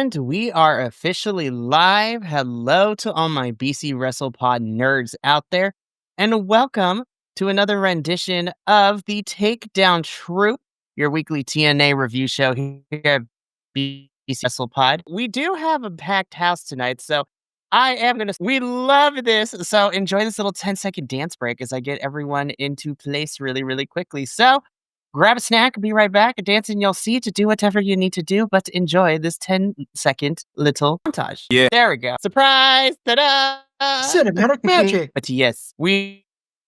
And we are officially live. Hello to all my BC Wrestle Pod nerds out there. And welcome to another rendition of the Takedown Troupe, your weekly TNA review show here at BC Wrestle Pod. We do have a packed house tonight, so we love this. So enjoy this little 10-second dance break as I get everyone into place really, really quickly. So grab a snack, be right back, dance and you'll see to do whatever you need to do, but enjoy this 10-second little montage. Yeah. There we go. Surprise! Ta-da! Cinematic magic. But yes, we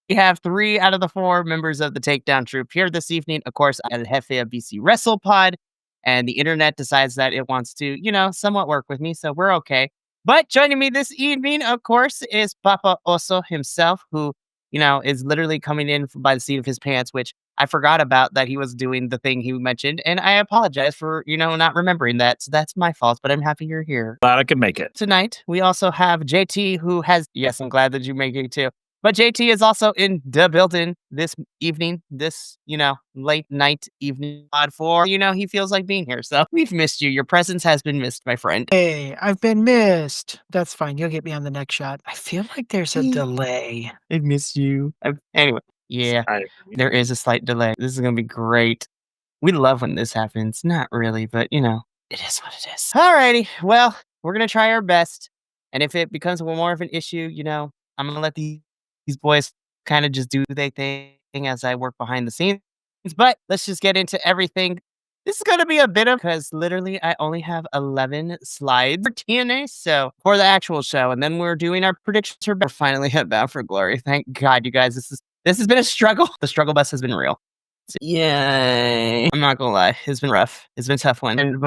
have 3 out of the 4 members of the Takedown Troupe here this evening. Of course, El Jefe of BC Wrestle Pod, and the internet decides that it wants to, somewhat work with me, so we're okay. But joining me this evening, of course, is Papa Oso himself, who, is literally coming in by the seat of his pants, which I forgot about that he was doing the thing he mentioned, and I apologize for, not remembering that. So that's my fault, but I'm happy you're here. Glad I could make it. Tonight, we also have JT, who has, yes, I'm glad that you make it too. But JT is also in the building this evening, late night evening pod for, he feels like being here. So we've missed you. Your presence has been missed, my friend. Hey, I've been missed. That's fine. You'll get me on the next shot. I feel like there's a delay. I miss you. Anyway, yeah, there is a slight delay. This is going to be great. We love when this happens. Not really, but, it is what it is. Alrighty. Well, we're going to try our best. And if it becomes more of an issue, I'm going to let these boys kind of just do their thing as I work behind the scenes. But let's just get into everything. This is going to be a bit of, because literally I only have 11 slides for TNA, so for the actual show. And then we're doing our predictions for finally at Bound for Glory. Thank God, you guys. This has been a struggle. The struggle bus has been real. So, yay. I'm not going to lie. It's been rough. It's been a tough one. And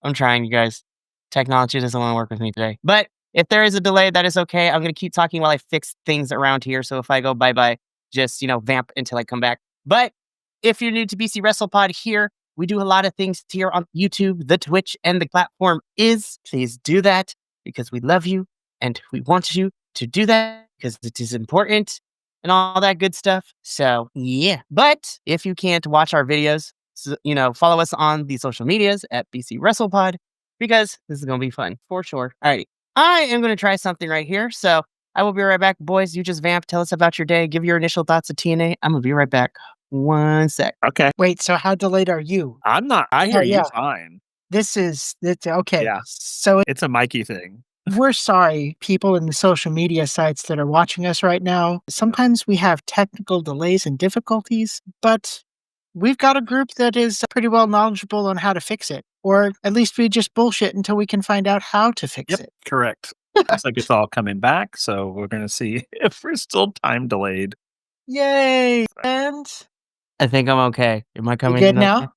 I'm trying, you guys. Technology doesn't want to work with me today. But if there is a delay, that is okay. I'm going to keep talking while I fix things around here. So if I go bye-bye, just, vamp until I come back. But if you're new to BC WrestlePod here, we do a lot of things here on YouTube, the Twitch, and the platform is. Please do that because we love you and we want you to do that because it is important and all that good stuff. So, yeah. But if you can't watch our videos, follow us on the social medias at BC WrestlePod because this is going to be fun for sure. All right. I am going to try something right here. So I will be right back. Boys, you just vamp. Tell us about your day. Give your initial thoughts of TNA. I'm going to be right back. 1 sec. Okay. Wait, so how delayed are you? I'm not. I hear you fine. It's okay. Yeah. So it's a Mikey thing. We're sorry, people in the social media sites that are watching us right now. Sometimes we have technical delays and difficulties, but we've got a group that is pretty well knowledgeable on how to fix it. Or at least we just bullshit until we can find out how to fix it. Correct. Looks like it's all coming back, so we're going to see if we're still time delayed. Yay! And I think I'm okay. Am I coming? You good now?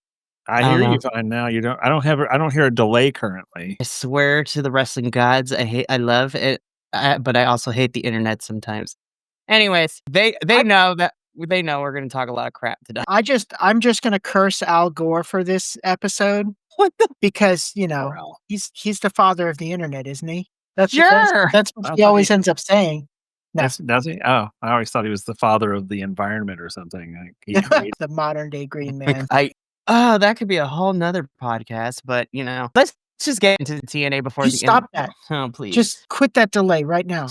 I hear you fine now. You don't. I don't hear a delay currently. I swear to the wrestling gods, I love it, but I also hate the internet sometimes. Anyways, they know that. They know we're going to talk a lot of crap today. I'm just going to curse Al Gore for this episode. What the? Because, he's the father of the internet, isn't he? That's what he always ends up saying. No. Does he? Oh, I always thought he was the father of the environment or something. The modern day green man. That could be a whole nother podcast, but let's just get into the TNA before stop that. Oh, please. Just quit that delay right now.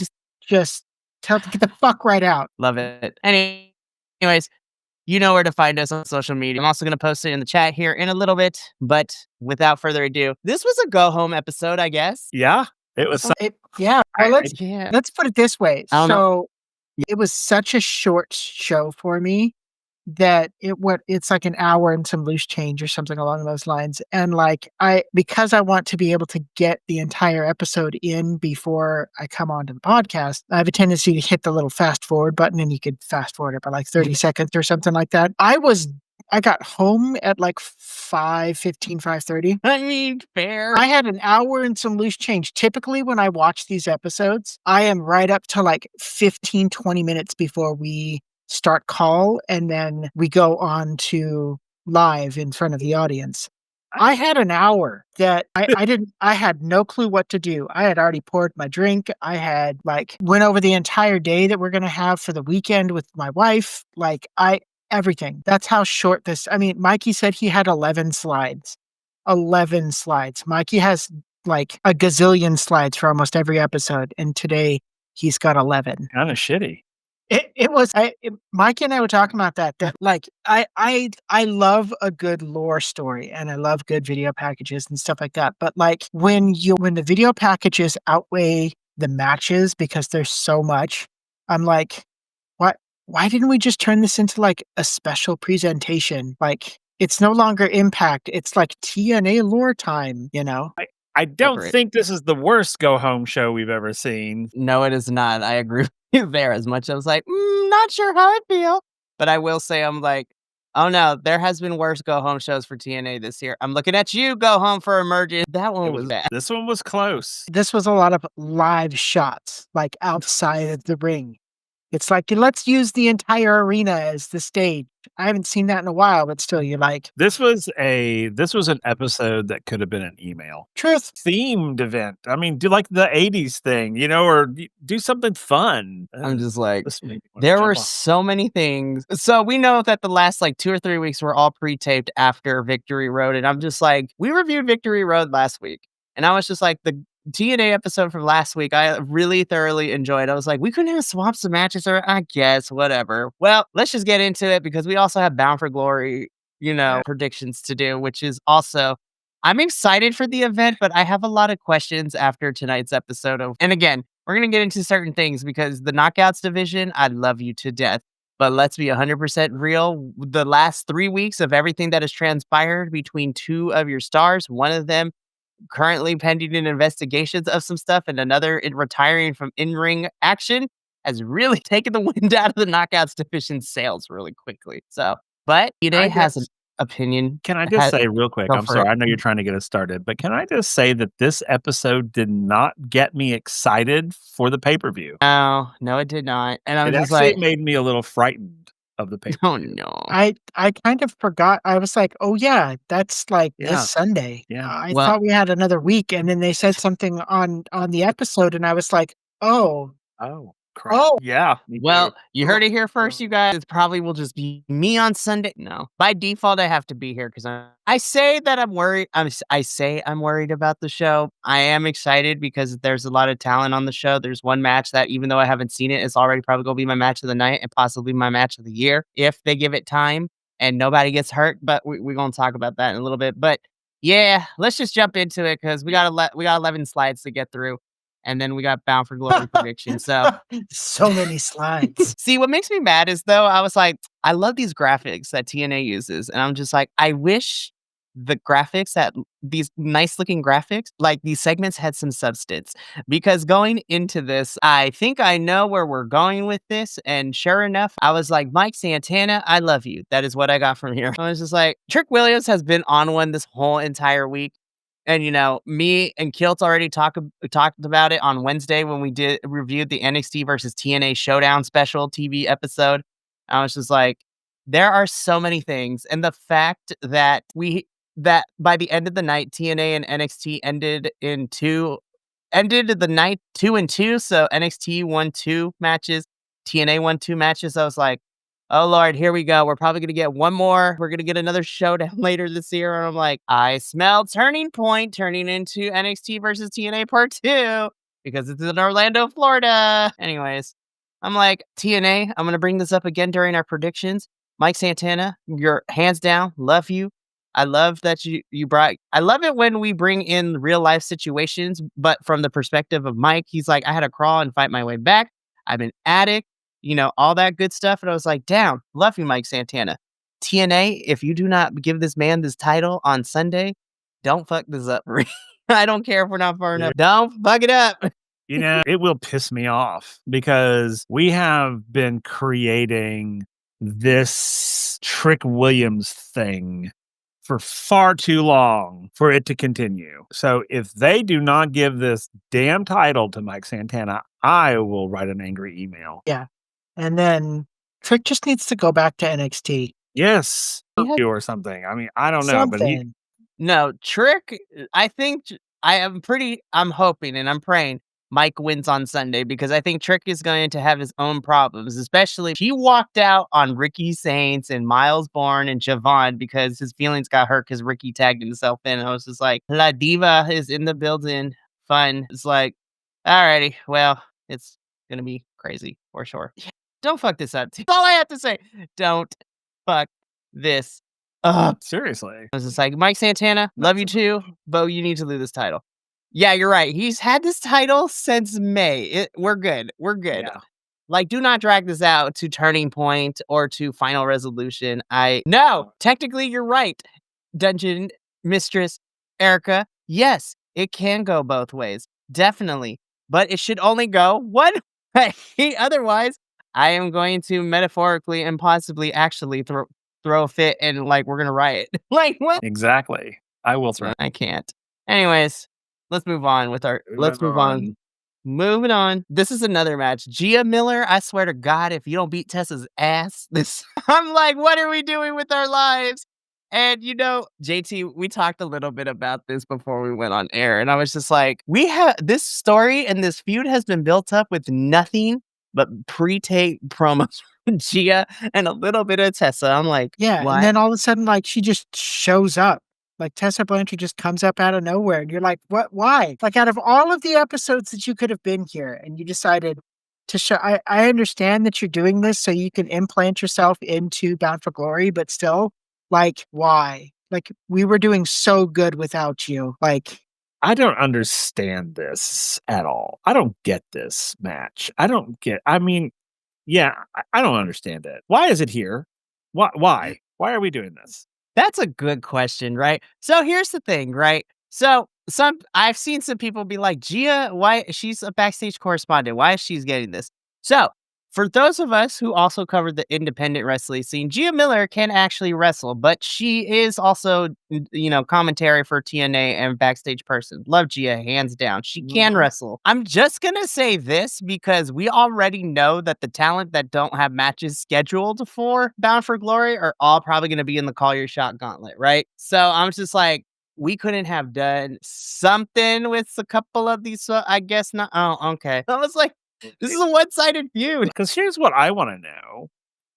Just tell to get the fuck right out. Love it. Anyways, you know where to find us on social media. I'm also going to post it in the chat here in a little bit, but without further ado, this was a go home episode, I guess. Yeah, it was. Let's put it this way. So it was such a short show for me that it's like an hour and some loose change or something along those lines. And because I want to be able to get the entire episode in before I come onto the podcast, I have a tendency to hit the little fast forward button and you could fast forward it by 30 seconds or something like that. I got home at 5:15, 5:30. I mean, fair. I had an hour and some loose change. Typically, when I watch these episodes, I am right up to 15, 20 minutes before we start call, and then we go on to live in front of the audience. I had an hour that I had no clue what to do. I had already poured my drink. I had went over the entire day that we're going to have for the weekend with my wife. Everything. That's how short Mikey said he had 11 slides. 11 slides. Mikey has like a gazillion slides for almost every episode, and today he's got 11. Kinda shitty. It was Mikey and I were talking about that like I love a good lore story and I love good video packages and stuff like that. But like when the video packages outweigh the matches because there's so much, I'm like, why didn't we just turn this into like a special presentation? Like it's no longer Impact, it's like TNA lore time, you know? I don't think this is the worst go home show we've ever seen. No, it is not. I agree with you there as much. I was like, not sure how I feel. But I will say, I'm like, oh no, there has been worse go home shows for TNA this year. I'm looking at you, go home for Emergence. That one was bad. This one was close. This was a lot of live shots, like outside of the ring. It's like, let's use the entire arena as the stage. I haven't seen that in a while, but still, you're like, This was an episode that could have been an email. truth. Themed event. I mean, do like the 80s thing, you know, or do something fun. I'm just like, This made me wanna there jump were on. so many things. So we know that the last like 2 or 3 weeks were all pre-taped after Victory Road. And I'm just like, we reviewed Victory Road last week. And I was just like, the TNA episode from last week, I really thoroughly enjoyed. I was like, we couldn't have swapped some matches, or I guess, whatever. Well, let's just get into it because we also have Bound for Glory, predictions to do, which is also, I'm excited for the event, but I have a lot of questions after tonight's episode. And again, we're going to get into certain things because the Knockouts division, I love you to death. But let's be 100% real. The last 3 weeks of everything that has transpired between two of your stars, one of them currently pending in investigations of some stuff, and another retiring from in-ring action, has really taken the wind out of the Knockouts division sails really quickly. So, but TNA has an opinion. Can I just say real quick, Go I'm for sorry, it. I know you're trying to get us started, but can I just say that this episode did not get me excited for the pay-per-view? No, it did not. And I It was just actually like, made me a little frightened of the pay-per-view. oh no. I kind of forgot. I was like, "Oh, yeah, that's like Yeah. this Sunday." Yeah. I Well- thought we had another week, and then they said something on the episode, and I was like, "Oh, Oh, crap. oh." Yeah. me Well, too. you heard it here first, you guys. It probably will just be me on Sunday. No, by default, I have to be here because I say that I'm worried. I say I'm worried about the show. I am excited because there's a lot of talent on the show. There's one match that, even though I haven't seen it, it's already probably going to be my match of the night and possibly my match of the year if they give it time and nobody gets hurt. But we're going to talk about that in a little bit. But yeah, let's just jump into it because we got 11 slides to get through. And then we got Bound for Glory prediction. So So many slides. see, what makes me mad is though, I was like, I love these graphics that TNA uses. And I'm just like, I wish the graphics that these nice looking graphics, like these segments had some substance. Because going into this, I think I know where we're going with this. And sure enough, I was like, Mike Santana, I love you. That is what I got from here. I was just like, Trick Williams has been on one this whole entire week. And me and Kilt already talked about it on Wednesday when we reviewed the NXT versus TNA Showdown special TV episode. I was just like, there are so many things, and the fact that by the end of the night, TNA and NXT ended the night 2-2. So NXT won 2 matches, TNA won 2 matches. I was like, oh Lord, here we go. We're probably gonna get one more. We're gonna get another showdown later this year. And I'm like, I smell turning point turning into NXT versus TNA part 2 because it's in Orlando, Florida. Anyways, I'm like, TNA, I'm gonna bring this up again during our predictions. Mike Santana, you're hands down, love you. I love that I love it when we bring in real life situations, but from the perspective of Mike, he's like, I had to crawl and fight my way back. I'm an addict. All that good stuff. And I was like, damn, love you, Mike Santana. TNA, if you do not give this man this title on Sunday, don't fuck this up. I don't care if we're not far enough. Don't fuck it up. It will piss me off because we have been creating this Trick Williams thing for far too long for it to continue. So if they do not give this damn title to Mike Santana, I will write an angry email. Yeah. And then Trick just needs to go back to NXT. Yes. Or something. I mean, I don't know, but No, Trick, I think I'm hoping and I'm praying Mike wins on Sunday because I think Trick is going to have his own problems, especially he walked out on Ricky Saints and Miles Bourne and Javon because his feelings got hurt because Ricky tagged himself in. I was just like, La Diva is in the building. Fun. It's like, alrighty, well, it's going to be crazy for sure. Don't fuck this up. That's all I have to say. Don't fuck this up. Seriously. I was just like, Mike Santana, love you too. Bo, you need to lose this title. Yeah, you're right. He's had this title since May. We're good. We're good. Yeah. Like, do not drag this out to Turning Point or to Final Resolution. No, technically you're right. Dungeon Mistress Erica. Yes, it can go both ways. Definitely. But it should only go one way. Otherwise, I am going to metaphorically and possibly actually throw a fit and like we're gonna riot. Like what? Exactly. I will throw. I can't. Anyways, let's move on with our. Let's move on. Moving on. This is another match. Gia Miller. I swear to God, if you don't beat Tessa's ass, I'm like, what are we doing with our lives? And you know, JT, we talked a little bit about this before we went on air, and I was just like, we have this story and this feud has been built up with nothing but pre-tape promos from Gia and a little bit of Tessa. I'm like, yeah, what? And then all of a sudden, like, she just shows up. Like, Tessa Blanchard just comes up out of nowhere, and you're like, what? Why? Like, out of all of the episodes that you could have been here, and you decided to show. I understand that you're doing this so you can implant yourself into Bound for Glory, but still, like, why? Like, we were doing so good without you. Like, I don't understand this at all. I don't get this match. I mean, yeah, I don't understand it. Why is it here? Why? Why are we doing this? That's a good question, right? So here's the thing, right? So I've seen some people be like, Gia, why she's a backstage correspondent? Why is she getting this? So for those of us who also cover the independent wrestling scene, Gia Miller can actually wrestle, but she is also, commentary for TNA and backstage person. Love Gia, hands down. She can wrestle. I'm just going to say this because we already know that the talent that don't have matches scheduled for Bound for Glory are all probably going to be in the Call Your Shot gauntlet, right? So I'm just like, we couldn't have done something with a couple of these. I guess not. Oh, okay. I was like, this is a one-sided feud. Because here's what I want to know.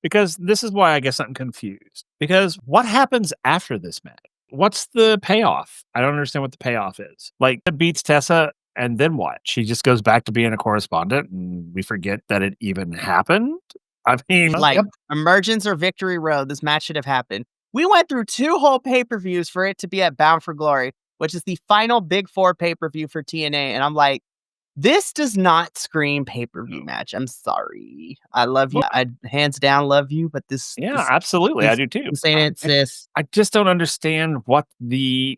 Because this is why I guess I'm confused. Because what happens after this match? What's the payoff? I don't understand what the payoff is. Like, it beats Tessa, and then what? She just goes back to being a correspondent, and we forget that it even happened? I mean, like, Emergence or Victory Road, this match should have happened. We went through 2 whole pay-per-views for it to be at Bound for Glory, which is the final Big 4 pay-per-view for TNA, and I'm like, this does not scream pay-per-view match. I'm sorry. I love you. I hands down love you, but this. Yeah, absolutely. I do too. I'm saying it, sis. I just don't understand what's the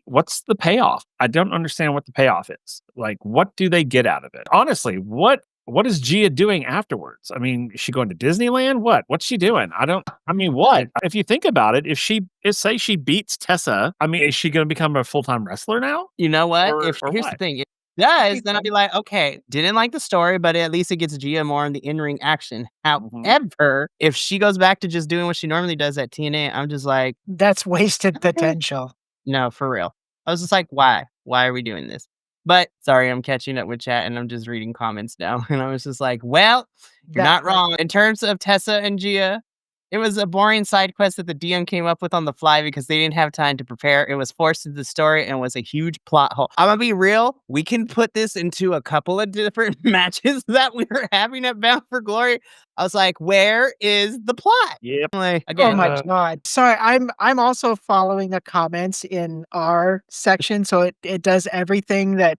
payoff. I don't understand what the payoff is. Like, what do they get out of it? Honestly, what is Gia doing afterwards? I mean, is she going to Disneyland? What's she doing? What? If you think about it, say she beats Tessa, I mean, is she going to become a full-time wrestler now? You know what? Here's the thing. Does, then I'd be like, okay, didn't like the story, but at least it gets Gia more in the in-ring action. However, if she goes back to just doing what she normally does at TNA, I'm just like, that's wasted potential. No, for real. I was just like, why? Why are we doing this? But sorry, I'm catching up with chat and I'm just reading comments now. And I was just like, well, you're not wrong. In terms of Tessa and Gia, it was a boring side quest that the DM came up with on the fly because they didn't have time to prepare. It was forced into the story and was a huge plot hole. I'm gonna be real. We can put this into a couple of different matches that we were having at Bound for Glory. I was like, where is the plot? Yep. Like, again, oh my God. Sorry, I'm also following the comments in our section. So it does everything that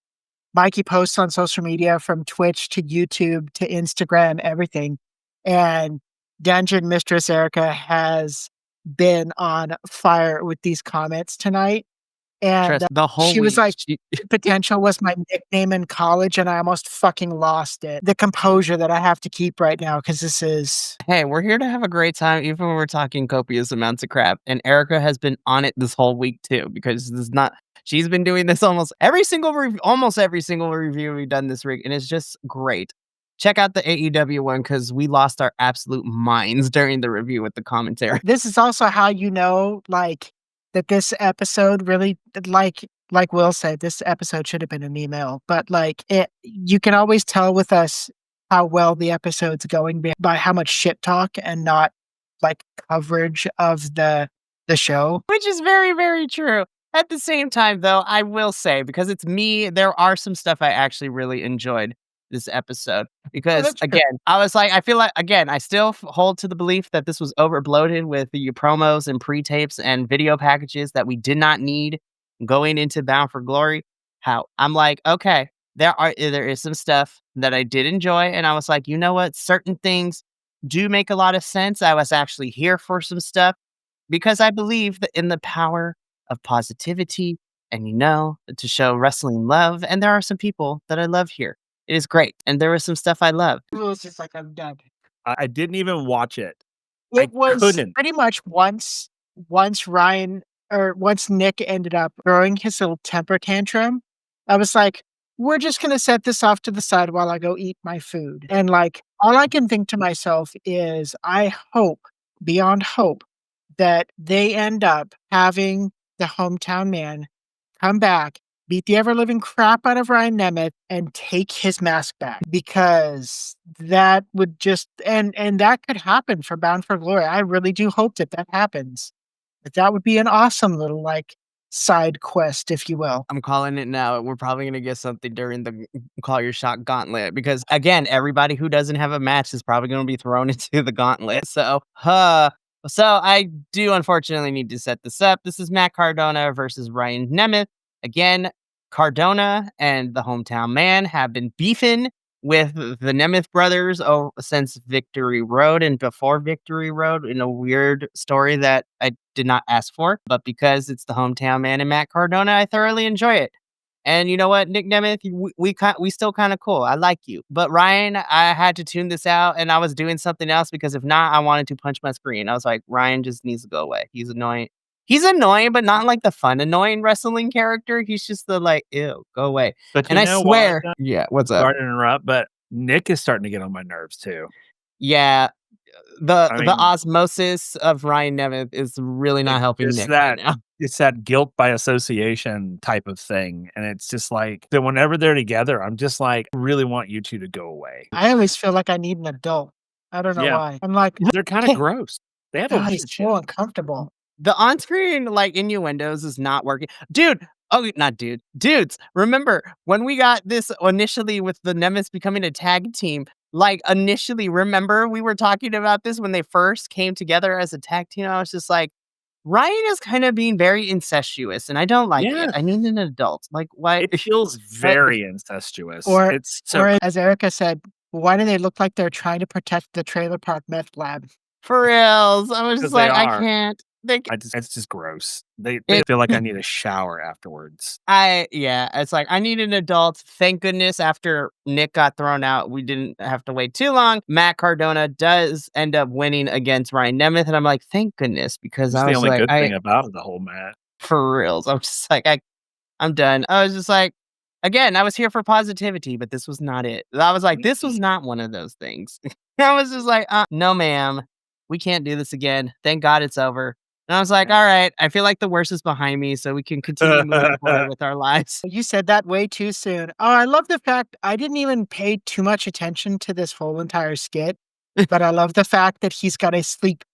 Mikey posts on social media, from Twitch to YouTube to Instagram, everything. And Dungeon Mistress Erica has been on fire with these comments tonight. And the whole she was like, potential was my nickname in college, and I almost fucking lost it. The composure that I have to keep right now, because this is... Hey, we're here to have a great time, even when we're talking copious amounts of crap. And Erica has been on it this whole week, too, because this is not... She's been doing this almost every single review we've done this week, and it's just great. Check out the AEW one because we lost our absolute minds during the review with the commentary. This is also how you know, like, that this episode really, like, like Will said, this episode should have been an email, but like you can always tell with us how well the episode's going by how much shit talk and not like coverage of the show. Which is very, very true. At the same time, though, I will say, because it's me, there are some stuff I actually really enjoyed this episode. Because That's true. again, I was like, I feel like again, I still hold to the belief that this was over bloated with the promos and pre-tapes and video packages that we did not need going into Bound for Glory. How I'm like, okay, there is some stuff that I did enjoy, and I was like, you know what, certain things do make a lot of sense. I was actually here for some stuff because I believe that in the power of positivity and, to show wrestling love. And there are some people that I love here. It is great. And there was some stuff I loved. It was just like, I'm done. I didn't even watch it. I It was couldn't. pretty much once Ryan or once Nick ended up throwing his little temper tantrum, I was like, we're just gonna set this off to the side while I go eat my food. And like all I can think to myself is I hope, beyond hope, that they end up having the hometown man come back, beat the ever living crap out of Ryan Nemeth, and take his mask back because that would just and that could happen for Bound for Glory. I really do hope that that happens. But that would be an awesome little like side quest, if you will. I'm calling it now. We're probably going to get something during the Call Your Shot gauntlet because, again, everybody who doesn't have a match is probably going to be thrown into the gauntlet. So I do unfortunately need to set this up. This is Matt Cardona versus Ryan Nemeth. Again, Cardona and the hometown man have been beefing with the Nemeth brothers since Victory Road and before Victory Road in a weird story that I did not ask for. But because it's the hometown man and Matt Cardona, I thoroughly enjoy it. And you know what, Nick Nemeth, we still kind of cool. I like you. But Ryan, I had to tune this out and I was doing something else because if not, I wanted to punch my screen. I was like, Ryan just needs to go away. He's annoying. He's annoying, but not like the fun annoying wrestling character. He's just the like, ew, go away. But And you I know swear, what? yeah, what's up? Sorry to interrupt, but Nick is starting to get on my nerves too. Yeah, the I mean, osmosis of Ryan Nemeth is really not helping it's Nick right now. it's that guilt by association type of thing. And it's just like that whenever they're together, I'm just like, I really want you two to go away. I always feel like I need an adult. I don't know Yeah. why. I'm like, They're kind of gross. They have a God, weird it's so uncomfortable. The on-screen, like, innuendos is not working. Dude! Oh, not dude. Dudes, remember when we got this initially with the Nemeth becoming a tag team, like, initially, remember we were talking about this when they first came together as a tag team? I was just like, Ryan is kind of being very incestuous, and I don't like it. I need an adult. Like, what? It feels very incestuous. Or So as Erica said, why do they look like they're trying to protect the trailer park meth lab? For reals. I was 'Cause just they like, I are. can't. it's just gross. They feel like I need a shower afterwards. It's like I need an adult. Thank goodness after Nick got thrown out, we didn't have to wait too long. Matt Cardona does end up winning against Ryan Nemeth, and I'm like, thank goodness, because That's I the was only like, good thing about the whole match. for reals. I'm just like, I'm done. I was just like, again, I was here for positivity, but this was not it. I was like, this was not one of those things. I was just like, no, ma'am, we can't do this again. Thank God it's over. And I was like, all right, I feel like the worst is behind me, so we can continue moving forward with our lives. You said that way too soon. Oh, I love the fact I didn't even pay too much attention to this whole entire skit, but I love the fact that he's got a Sleep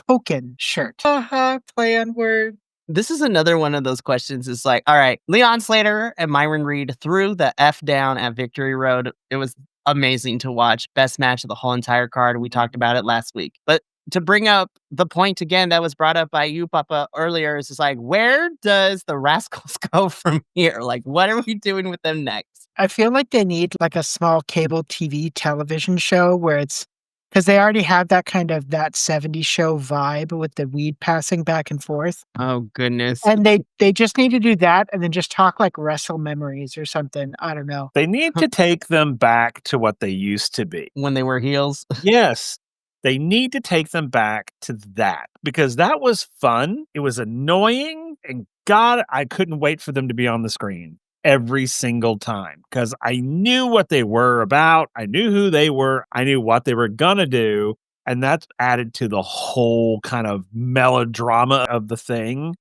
Token shirt. Play on word. This is another one of those questions. It's like, all right, Leon Slater and Myron Reed threw the F down at Victory Road. It was amazing to watch. Best match of the whole entire card. We talked about it last week. But to bring up the point again that was brought up by you, Papa, earlier, is just like, where does the Rascals go from here? Like, what are we doing with them next? I feel like they need like a small cable TV television show where it's because they already have that kind of that 70s show vibe with the weed passing back and forth. Oh, goodness. And they just need to do that and then just talk like Wrestle memories or something. I don't know. They need to take them back to what they used to be. When they were heels. Yes. They need to take them back to that because that was fun. It was annoying. And God, I couldn't wait for them to be on the screen every single time because I knew what they were about. I knew who they were. I knew what they were going to do. And that's added to the whole kind of melodrama of the thing.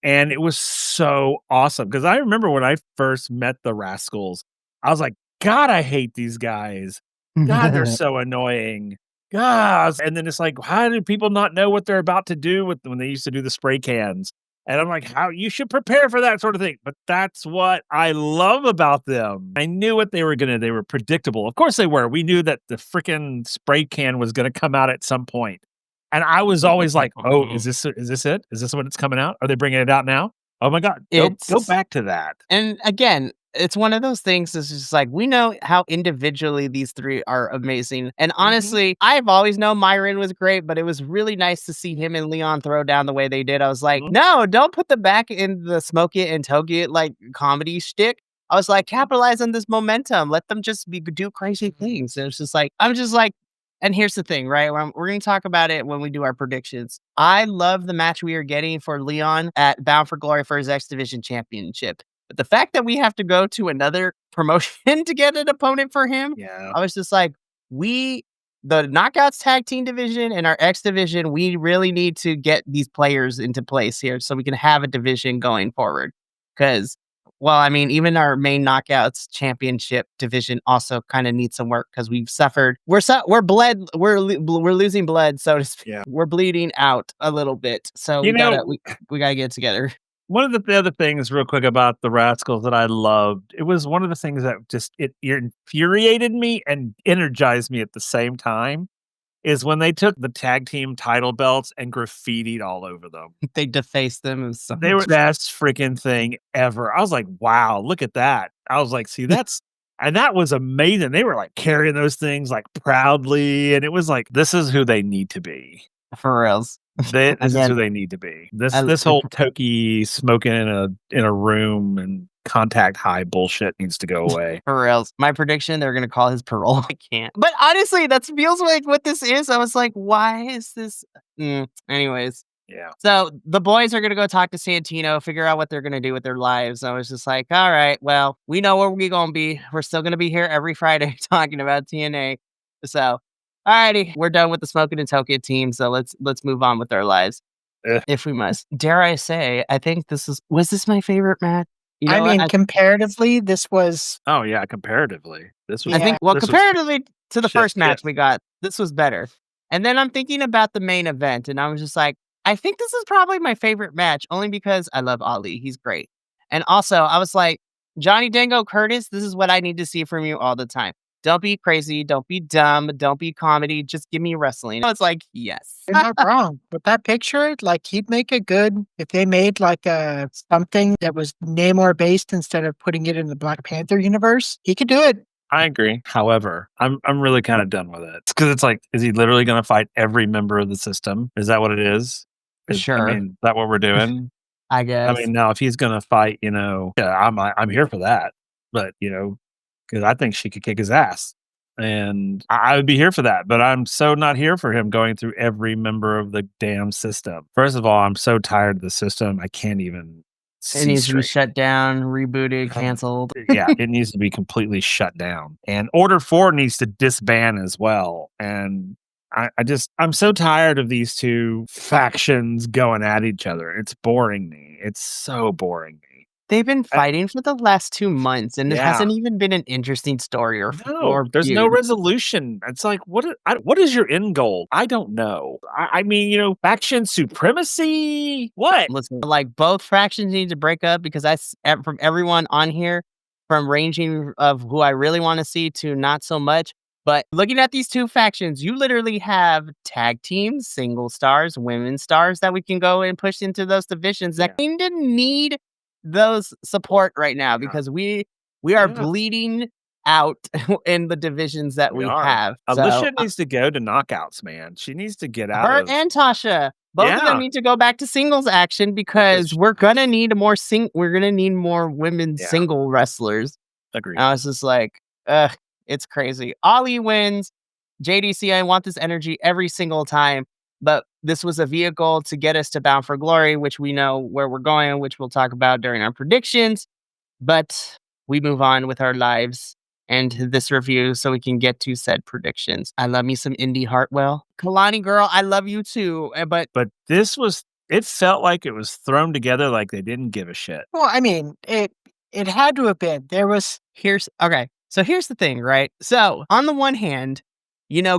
And it was so awesome because I remember when I first met the Rascals, I was like, God, I hate these guys. God, they're so annoying. God. And then it's like, how do people not know what they're about to do with when they used to do the spray cans? And I'm like, how you should prepare for that sort of thing. But that's what I love about them. I knew what they were gonna, they were predictable. Of course they were. We knew that the freaking spray can was gonna come out at some point. And I was always like, "Oh, is this it? Is this when it's coming out? Are they bringing it out now? Oh my god, go It's back to that." And again, it's one of those things that's just like, we know how individually these 3 are amazing, and Mhm. honestly, I've always known Myron was great, but it was really nice to see him and Leon throw down the way they did. I was like, Mhm. "No, don't put them back in the smoke it and toke it, like, comedy shtick." I was like, "Capitalize on this momentum, let them just do crazy things." And it's just like I'm just like and here's the thing, right? We're gonna talk about it when we do our predictions. I love the match we are getting for Leon at Bound for Glory for his X Division Championship. But the fact that we have to go to another promotion to get an opponent for him, Yeah. I was just like, the Knockouts tag team division and our X division, we really need to get these players into place here so we can have a division going forward. Because, well, I mean, even our main Knockouts championship division also kind of needs some work because we've suffered. We're losing blood, so to speak. Yeah. We're bleeding out a little bit. So You know, we gotta get it together. one of the other things real quick about the Rascals that I loved, it was one of the things that just it infuriated me and energized me at the same time, is when they took the tag team title belts and graffitied all over them. They defaced them and so They were much. the best freaking thing ever. I was like, "Wow, look at that." I was like, "See, that's" and that was amazing. They were, like, carrying those things, like, proudly, and it was like, "This is who they need to be. For reals. This is Again, who they need to be." This I this whole Toki smoking in a room and contact high bullshit needs to go away. for reals. My prediction, they're gonna call his parole. I can't. But honestly, that feels like what this is. I was like, why is this? Anyways. Yeah. So the boys are gonna go talk to Santino, figure out what they're gonna do with their lives. I was just like, all right, well, we know where we're gonna be. We're still gonna be here every Friday talking about TNA. So, alrighty, we're done with the Smoking and Tokyo team. So let's move on with our lives. Eh. If we must. Dare I say, I think was this my favorite match? You I know what? mean, comparatively, this was Oh, yeah, comparatively. This was I think, yeah. well, this was comparatively to the chef's first match kiss. we got, this was better. And then I'm thinking about the main event, and I was just like, I think this is probably my favorite match, only because I love Ali. He's great. And also, I was like, Johnny Dango Curtis, this is what I need to see from you all the time. Don't be crazy. Don't be dumb. Don't be comedy. Just give me wrestling. I was like, yes. You're not wrong. With that picture, like, he'd make a good if they made, like, a something that was Namor based instead of putting it in the Black Panther universe, he could do it. I agree. However, I'm really kinda done with it. Because it's like, is he literally gonna fight every member of the system? Is that what it is? I Sure, mean, is that what we're doing? I I guess. mean, now if he's gonna fight, yeah, I'm here for that. But, because I think she could kick his ass, and I would be here for that, but I'm so not here for him going through every member of the damn system. First of all, I'm so tired of the system, I can't even It see needs to be straight. shut down, rebooted, canceled. Yeah, it needs to be completely shut down. And Order 4 needs to disband as well. And I'm so tired of these two factions going at each other. It's boring me. It's so boring me. They've been I, fighting for the last 2 months, and it yeah. hasn't even been an interesting story No, or there's no feud. resolution. It's like, what is your end goal? I don't know. I mean, faction supremacy? What? Listen, like, both fractions need to break up because from everyone on here, from ranging of who I really wanna see to not so much, but looking at these 2 factions, you literally have tag teams, single stars, women stars that we can go and push into those divisions that Yeah. kinda need those support right now Yeah. because we are Yeah. bleeding out in the divisions that We we are. have. So, Alicia needs to go to knockouts, man. She needs to get out her of and Tasha, both of them Yeah. need to go back to singles action because Because we're gonna need more women Yeah. single wrestlers. Agreed. And I was just like, ugh, it's crazy. Ollie wins. JDC, I want this energy every single time, but this was a vehicle to get us to Bound for Glory, which we know where we're going, which we'll talk about during our predictions. But we move on with our lives and this review so we can get to said predictions. I love me some Indy Hartwell. Kalani girl, I love you too. But But this was It felt like it was thrown together like they didn't give a shit. Well, I mean, it had to have been. There was So here's the thing, right? So on the one hand,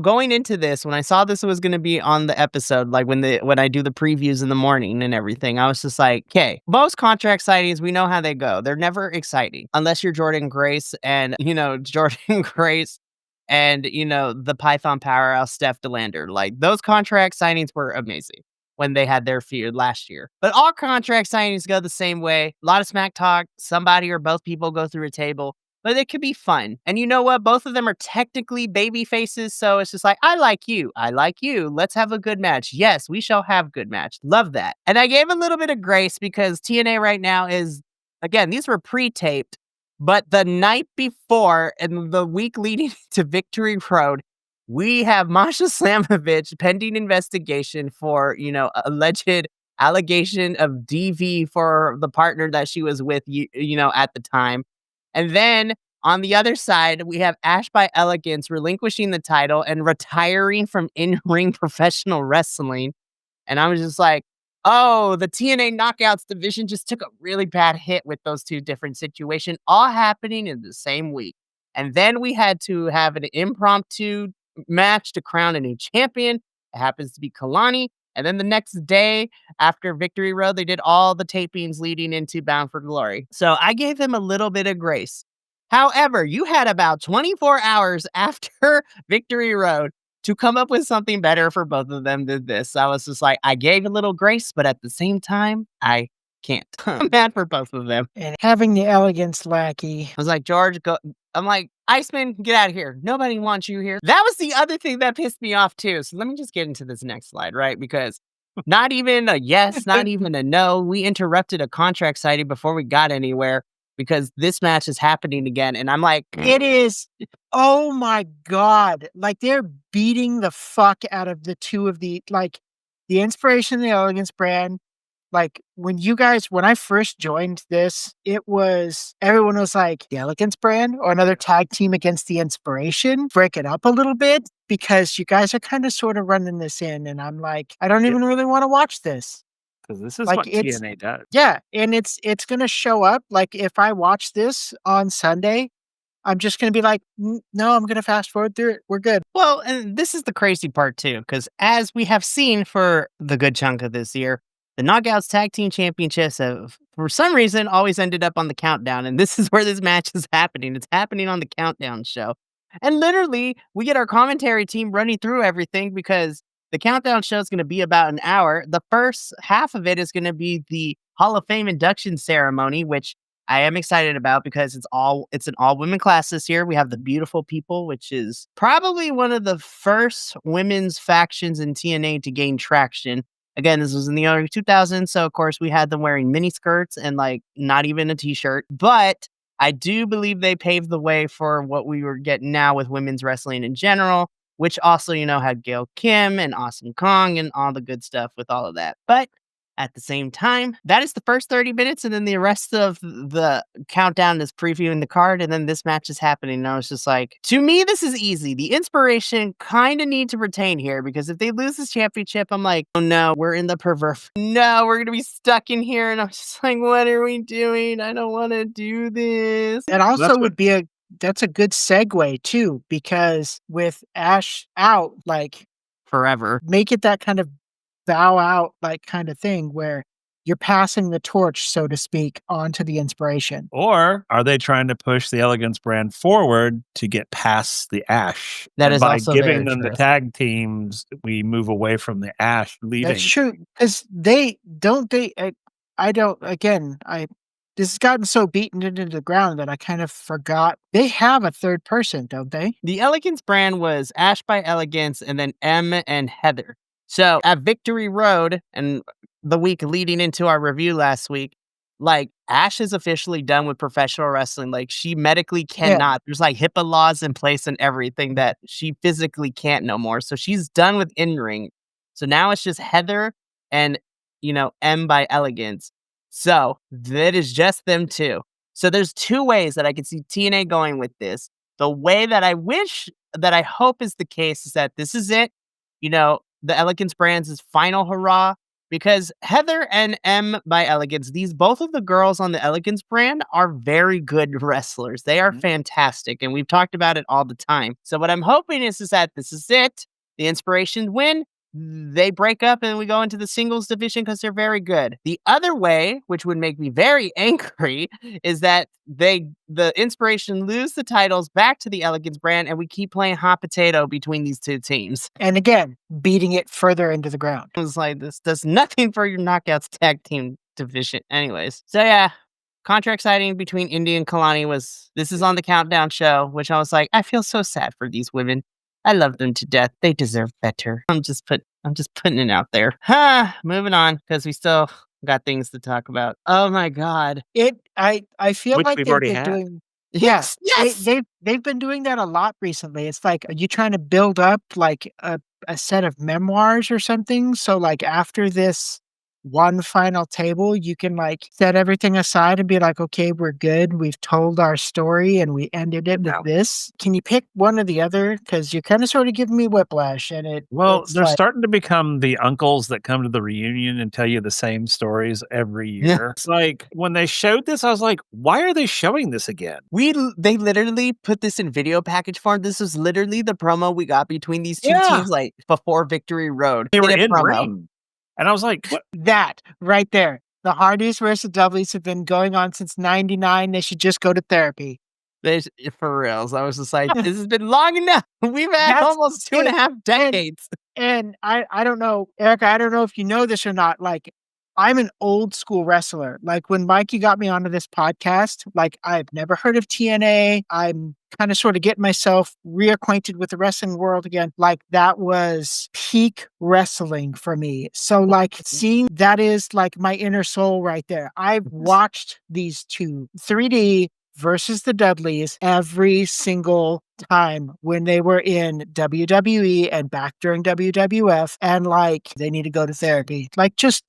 going into this, when I saw this was going to be on the episode, like when I do the previews in the morning and everything, I was just like, okay, most contract signings, we know how they go. They're never exciting unless you're Jordan Grace and, Jordan Grace and, the Python powerhouse Steph DeLander. Like those contract signings were amazing when they had their feud last year. But all contract signings go the same way. A lot of smack talk. Somebody or both people go through a table. But it could be fun. And you know what? Both of them are technically baby faces. So it's just like, I like you. I like you. Let's have a good match. Yes, we shall have good match. Love that. And I gave a little bit of grace because TNA right now is, again, these were pre-taped. But the night before and the week leading to Victory Road, we have Masha Slamovich pending investigation for, alleged allegation of DV for the partner that she was with, at the time. And then on the other side, we have Ash by Elegance relinquishing the title and retiring from in-ring professional wrestling. And I was just like, oh, the TNA Knockouts division just took a really bad hit with those two different situations, all happening in the same week. And then we had to have an impromptu match to crown a new champion. It happens to be Kalani. And then the next day after Victory Road, they did all the tapings leading into Bound for Glory. So I gave them a little bit of grace. However, you had about 24 hours after Victory Road to come up with something better for both of them than this. I was just like, I gave a little grace, but at the same time, I can't. I'm mad for both of them. And having the Elegance lackey. I was like, George, go. I'm like, Iceman, get out of here. Nobody wants you here. That was the other thing that pissed me off too. So let me just get into this next slide, right? Because not even a yes, not even a no. We interrupted a contract signing before we got anywhere because this match is happening again. And I'm like, it is. Oh my God. Like they're beating the fuck out of the two of the Inspiration and the Elegance brand. Like when I first joined this, everyone was like, the Elegance brand or another tag team against the Inspiration, break it up a little bit because you guys are kind of sort of running this in. And I'm like, I don't even really want to watch this. Because this is what TNA does. Yeah. And it's going to show up. Like if I watch this on Sunday, I'm just going to be like, no, I'm going to fast forward through it. We're good. Well, and this is the crazy part too, because as we have seen for the good chunk of this year, the Knockouts Tag Team Championships have, for some reason, always ended up on the countdown. And this is where this match is happening. It's happening on the countdown show. And literally, we get our commentary team running through everything because the countdown show is going to be about an hour. The first half of it is going to be the Hall of Fame induction ceremony, which I am excited about because it's an all-women class this year. We have the Beautiful People, which is probably one of the first women's factions in TNA to gain traction. Again, this was in the early 2000s, so of course we had them wearing mini skirts and not even a t-shirt. But I do believe they paved the way for what we were getting now with women's wrestling in general, which also, had Gail Kim and Awesome Kong and all the good stuff with all of that. But at the same time, that is the first 30 minutes, and then the rest of the countdown is previewing the card, and then this match is happening. And I was just like, to me, this is easy. The Inspiration kind of need to retain here, because if they lose this championship, I'm like, oh no, we're in the perverse. No, we're going to be stuck in here, and I'm just like, what are we doing? I don't want to do this. It also that's a good segue too, because with Ash out, forever, make it that kind of bow out kind of thing where you're passing the torch, so to speak, onto the Inspiration. Or are they trying to push the Elegance brand forward to get past the Ash? That is by also giving very them true. The tag teams, we move away from the Ash leading. That's true, because this has gotten so beaten into the ground that I kind of forgot. They have a third person, don't they? The Elegance brand was Ash by Elegance and then M and Heather. So at Victory Road and the week leading into our review last week, Ash is officially done with professional wrestling. She medically cannot. Yeah. There's HIPAA laws in place and everything that she physically can't no more. So she's done with in-ring. So now it's just Heather and, M by Elegance. So that is just them two. So there's two ways that I could see TNA going with this. The way that I hope is the case is that this is it. The Elegance brand's final hurrah. because Heather and M by Elegance, both of the girls on the Elegance brand are very good wrestlers. They are fantastic, and we've talked about it all the time. So what I'm hoping is that this is it. The Inspiration win. They break up and we go into the singles division because they're very good. The other way, which would make me very angry, is that the Inspiration lose the titles back to the Elegance brand and we keep playing hot potato between these two teams. And again, beating it further into the ground. I was like, this does nothing for your Knockouts tag team division. Anyways, so yeah, contract signing between Indy and Kalani this is on the Countdown show, which I was like, I feel so sad for these women. I love them to death. They deserve better. I'm just putting it out there. Moving on because we still got things to talk about. Oh my god. I feel Which like we've already had. doing Yes. they've been doing that a lot recently. It's like, are you trying to build up like a set of memoirs or something? So like after this one final table, you can like set everything aside and be like, okay, we're good. We've told our story and we ended it with this. Can you pick one or the other? Because you're kind of sort of giving me whiplash, and they're starting to become the uncles that come to the reunion and tell you the same stories every year. It's like when they showed this, I was like, why are they showing this again? They literally put this in video package form. This was literally the promo we got between these two teams, like before Victory Road. They were in ring. And I was like, what? That right there. The Hardys versus Dudleys have been going on since '99. They should just go to therapy. For reals. I was just like, this has been long enough. We've had almost 2.5 decades. And I don't know, Erica, I don't know if you know this or not. Like, I'm an old school wrestler. Like when Mikey got me onto this podcast, like I've never heard of TNA. I'm kind of sort of getting myself reacquainted with the wrestling world again. Like that was peak wrestling for me. So like seeing that is like my inner soul right there. I've watched these two 3D versus the Dudleys every single time when they were in WWE and back during WWF, and like they need to go to therapy. Like just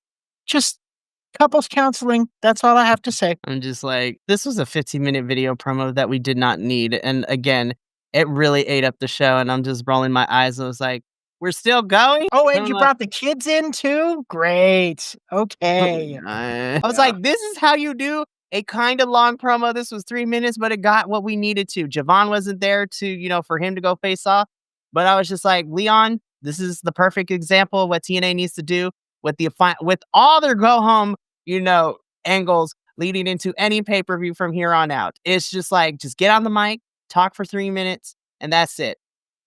couples counseling. That's all I have to say. I'm just like, this was a 15-minute video promo that we did not need. And again, it really ate up the show. And I'm just rolling my eyes. I was like, we're still going? Oh, and you brought the kids in too? Great. Okay. I was like, this is how you do a kind of long promo. This was 3 minutes, but it got what we needed to. Javon wasn't there for him to go face off. But I was just like, Leon, this is the perfect example of what TNA needs to do with all their go home, angles leading into any pay-per-view from here on out. It's just like, just get on the mic, talk for 3 minutes, and that's it.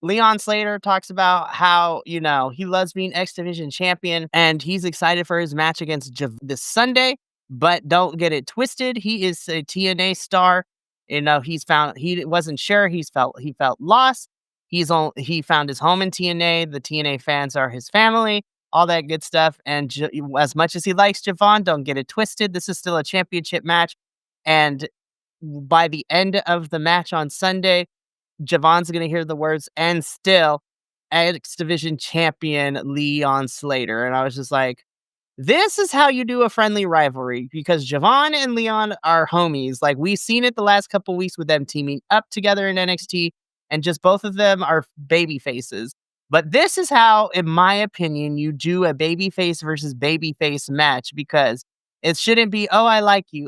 Leon Slater talks about how, he loves being X Division champion and he's excited for his match against this Sunday, but don't get it twisted. He is a TNA star. He wasn't sure. He felt lost. He found his home in TNA. The TNA fans are his family. All that good stuff. And as much as he likes Javon, don't get it twisted. This is still a championship match. And by the end of the match on Sunday, Javon's going to hear the words, and still X Division champion Leon Slater. And I was just like, this is how you do a friendly rivalry, because Javon and Leon are homies. Like, we've seen it the last couple weeks with them teaming up together in NXT, and just both of them are baby faces. But this is how, in my opinion, you do a babyface versus babyface match, because it shouldn't be, oh, I like you.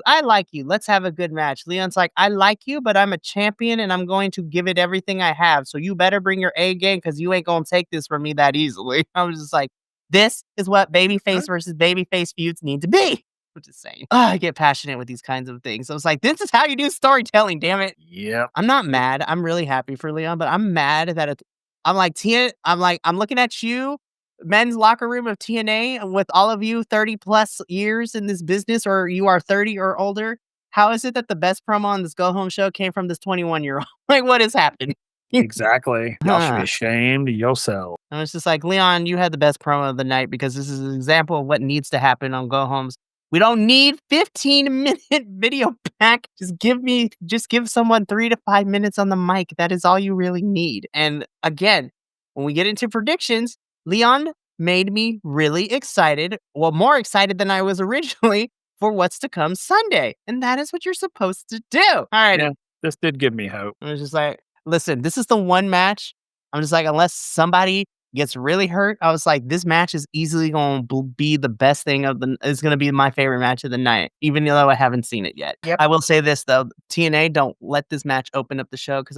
Let's have a good match. Leon's like, I like you, but I'm a champion and I'm going to give it everything I have. So you better bring your A game because you ain't going to take this from me that easily. I was just like, this is what babyface versus babyface feuds need to be. I'm just saying. I get passionate with these kinds of things. I was like, this is how you do storytelling, damn it. Yeah. I'm not mad. I'm really happy for Leon, but I'm mad that I'm looking at you, men's locker room of TNA, with all of you 30 plus years in this business, or you are 30 or older. How is it that the best promo on this go home show came from this 21-year-old? Like, what has happened? Exactly. Y'all should be ashamed of yourself. And it's just like, Leon, you had the best promo of the night, because this is an example of what needs to happen on go homes. We don't need 15-minute video pack. Just give someone 3 to 5 minutes on the mic. That is all you really need. And again, when we get into predictions, Leon made me really excited. Well, more excited than I was originally for what's to come Sunday. And that is what you're supposed to do. All right. Yeah, this did give me hope. I was just like, listen, this is the one match. I'm just like, unless somebody gets really hurt, I was like, this match is easily going to be the best thing it's going to be my favorite match of the night, even though I haven't seen it yet. Yep. I will say this though, TNA, don't let this match open up the show because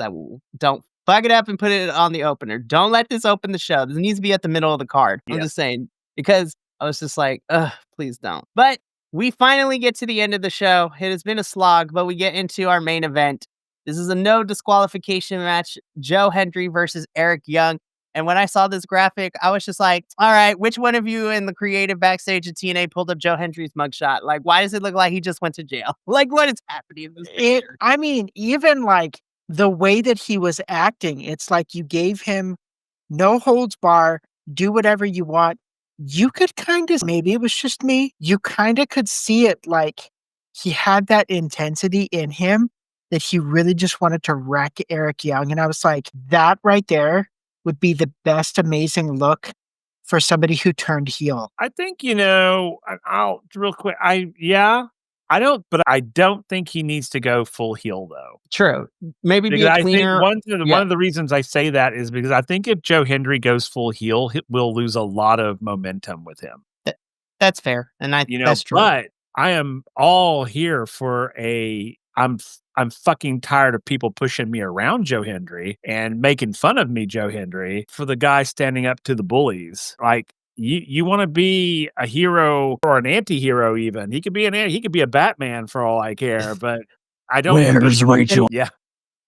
don't fuck it up and put it on the opener. Don't let this open the show. This needs to be at the middle of the card. I'm just saying, because I was just like, ugh, please don't. But we finally get to the end of the show. It has been a slog, but we get into our main event. This is a no disqualification match, Joe Hendry versus Eric Young. And when I saw this graphic, I was just like, all right, which one of you in the creative backstage at TNA pulled up Joe Hendry's mugshot? Like, why does it look like he just went to jail? Like, what is happening in this picture? I mean, even like the way that he was acting, it's like you gave him no holds bar, do whatever you want. You could kind of, maybe it was just me, you kind of could see it like he had that intensity in him that he really just wanted to wreck Eric Young. And I was like, that right there would be the best amazing look for somebody who turned heel. I think, I'll real quick. But I don't think he needs to go full heel though. True. Maybe because be a I cleaner. think one of the reasons I say that is because I think if Joe Hendry goes full heel, we'll lose a lot of momentum with him. That's fair. And that's true. But I am all here for I'm fucking tired of people pushing me around Joe Hendry and making fun of me, Joe Hendry, for the guy standing up to the bullies. Like, you want to be a hero or an anti-hero even. He could be a Batman for all I care, but I don't. Where's Rachel? Yeah.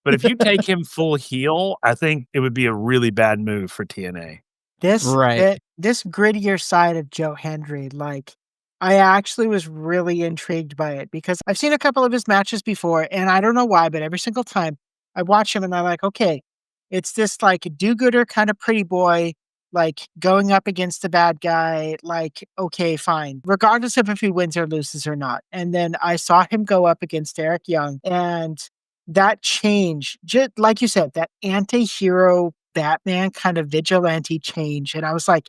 But if you take him full heel, I think it would be a really bad move for TNA. This grittier side of Joe Hendry, like, I actually was really intrigued by it because I've seen a couple of his matches before, and I don't know why, but every single time I watch him and I'm like, okay, it's this like do-gooder kind of pretty boy, like going up against the bad guy, like, okay, fine, regardless of if he wins or loses or not. And then I saw him go up against Eric Young, and that change, just like you said, that anti-hero Batman kind of vigilante change. And I was like,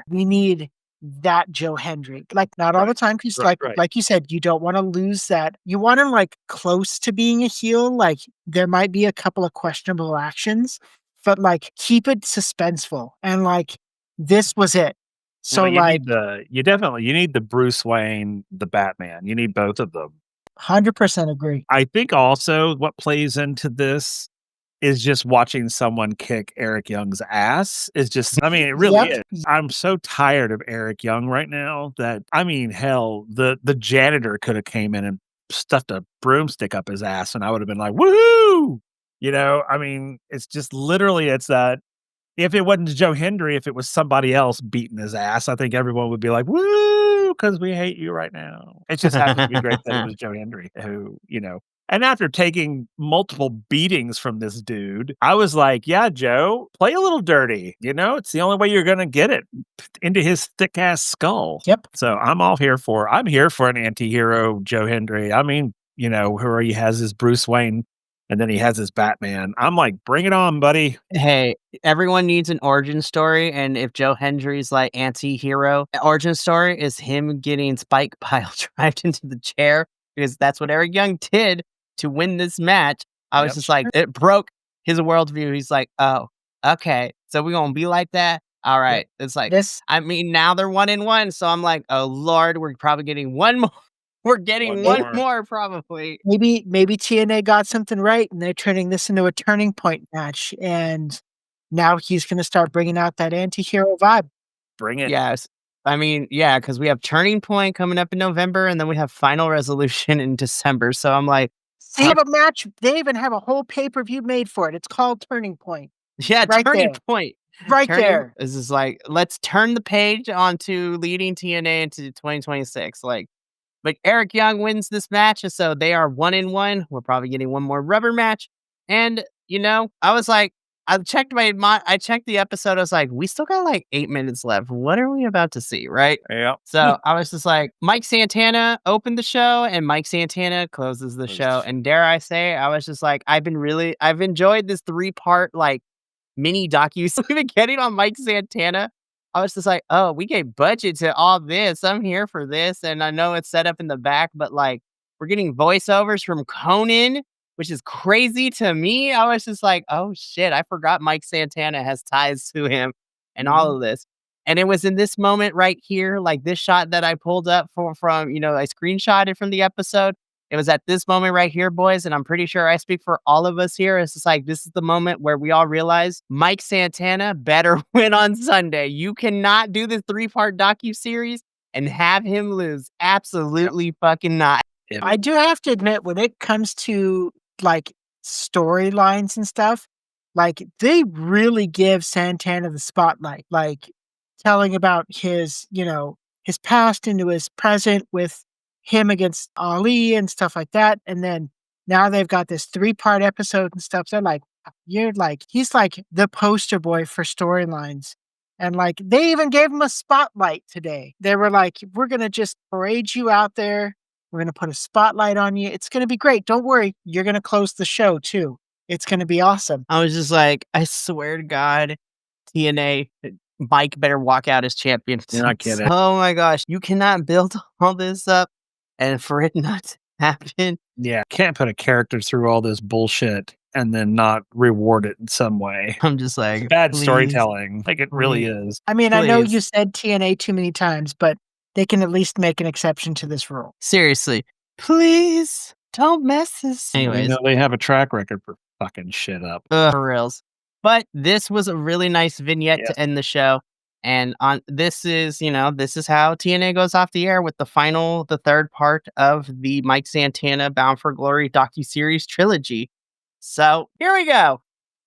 we need that Joe Hendry. Like, not all the time, because like you said, you don't want to lose that. You want him like close to being a heel. Like, there might be a couple of questionable actions, but like keep it suspenseful. And like, this was it. So you need the Bruce Wayne, the Batman. You need both of them. 100% agree. I think also what plays into this is just watching someone kick Eric Young's ass is just, I mean, it really is. I'm so tired of Eric Young right now that, I mean, hell, the janitor could have came in and stuffed a broomstick up his ass and I would have been like, woohoo! I mean, it's just literally, it's that if it wasn't Joe Hendry, if it was somebody else beating his ass, I think everyone would be like, woo, because we hate you right now. It just happens to be great that it was Joe Hendry who, And after taking multiple beatings from this dude, I was like, yeah, Joe, play a little dirty. It's the only way you're going to get it into his thick ass skull. Yep. So I'm here for an anti-hero, Joe Hendry. I mean, where he has his Bruce Wayne and then he has his Batman. I'm like, bring it on, buddy. Hey, everyone needs an origin story. And if Joe Hendry's like anti-hero origin story is him getting Spike pile drived into the chair, because that's what Eric Young did to win this match. I was just like, it broke his worldview. He's like, oh, okay. So we're going to be like that. All right. It's like, I mean, now they're 1-1. So I'm like, oh Lord, we're probably getting one more. We're getting one more probably. Maybe TNA got something right and they're turning this into a turning point match. And now he's going to start bringing out that anti-hero vibe. Bring it. Yes. I mean, yeah, because we have Turning Point coming up in November and then we have Final Resolution in December. So I'm like, they have a match. They even have a whole pay-per-view made for it. It's called Turning Point. Yeah, Turning Point. There. This is like, let's turn the page onto leading TNA into 2026. But Eric Young wins this match, so they are 1-1. We're probably getting one more rubber match. And, I was like, I checked the episode. I was like, we still got like 8 minutes left. What are we about to see, right? Yeah. So I was just like, Mike Santana opened the show and Mike Santana closes the show. And dare I say, I was just like, I've enjoyed this 3-part like mini docu we've been getting on Mike Santana. I was just like, oh, we gave budget to all this. I'm here for this. And I know it's set up in the back, but like, we're getting voiceovers from Conan, which is crazy to me. I was just like, oh shit, I forgot Mike Santana has ties to him. and all of this. And it was in this moment right here, like this shot that I pulled up from, I screenshotted from the episode. It was at this moment right here, boys, and I'm pretty sure I speak for all of us here. It's just like, this is the moment where we all realize Mike Santana better win on Sunday. You cannot do this 3-part docuseries and have him lose. Absolutely fucking not. I do have to admit, when it comes to like storylines and stuff, like they really give Santana the spotlight, like telling about his, his past into his present with him against Ali and stuff like that. And then now they've got this 3-part episode and stuff. They're like, he's like the poster boy for storylines. And like, they even gave him a spotlight today. They were like, we're going to just parade you out there. We're going to put a spotlight on you. It's going to be great. Don't worry. You're going to close the show too. It's going to be awesome. I was just like, I swear to God, TNA, Mike better walk out as champion. You're not kidding. Oh my gosh. You cannot build all this up and for it not to happen. Yeah. Can't put a character through all this bullshit and then not reward it in some way. I'm just like, it's bad storytelling. Like it really is. I mean, I know you said TNA too many times, but they can at least make an exception to this rule. Seriously. Please don't mess this. Anyways. They have a track record for fucking shit up. For reals. But this was a really nice vignette to end the show. And this is how TNA goes off the air with the 3rd part of the Mike Santana Bound for Glory docuseries trilogy. So here we go.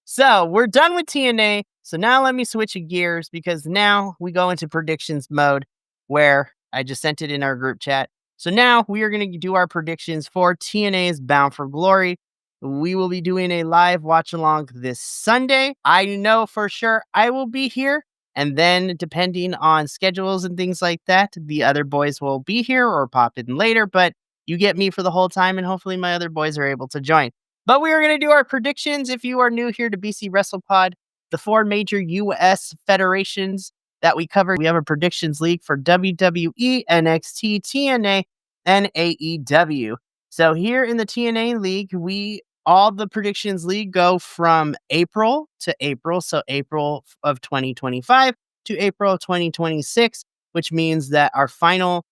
So we're done with TNA. So now let me switch gears because now we go into predictions mode where I just sent it in our group chat. So now we are going to do our predictions for TNA's Bound for Glory. We will be doing a live watch along this Sunday. I know for sure I will be here. And then depending on schedules and things like that, the other boys will be here or pop in later. But you get me for the whole time and hopefully my other boys are able to join. But we are going to do our predictions. If you are new here to BC WrestlePod, the 4 major U.S. federations that we cover, we have a predictions league for WWE, NXT, TNA, and AEW. So here in the TNA league, all the predictions league go from April to April. So April of 2025 to April of 2026, which means that our final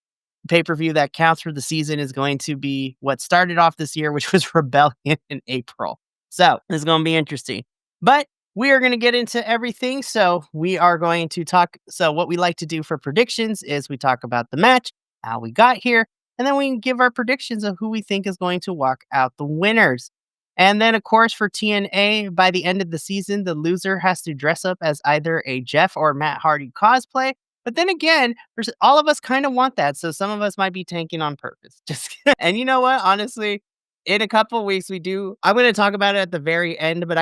pay-per-view that counts for the season is going to be what started off this year, which was Rebellion in April. So it's going to be interesting. But we are going to get into everything. So we are going to talk. So what we like to do for predictions is we talk about the match, how we got here, and then we can give our predictions of who we think is going to walk out the winners. And then, of course, for TNA, by the end of the season, the loser has to dress up as either a Jeff or Matt Hardy cosplay. But then again, all of us kind of want that. So some of us might be tanking on purpose. Just and you know what? Honestly, in a couple of weeks, I'm going to talk about it at the very end, but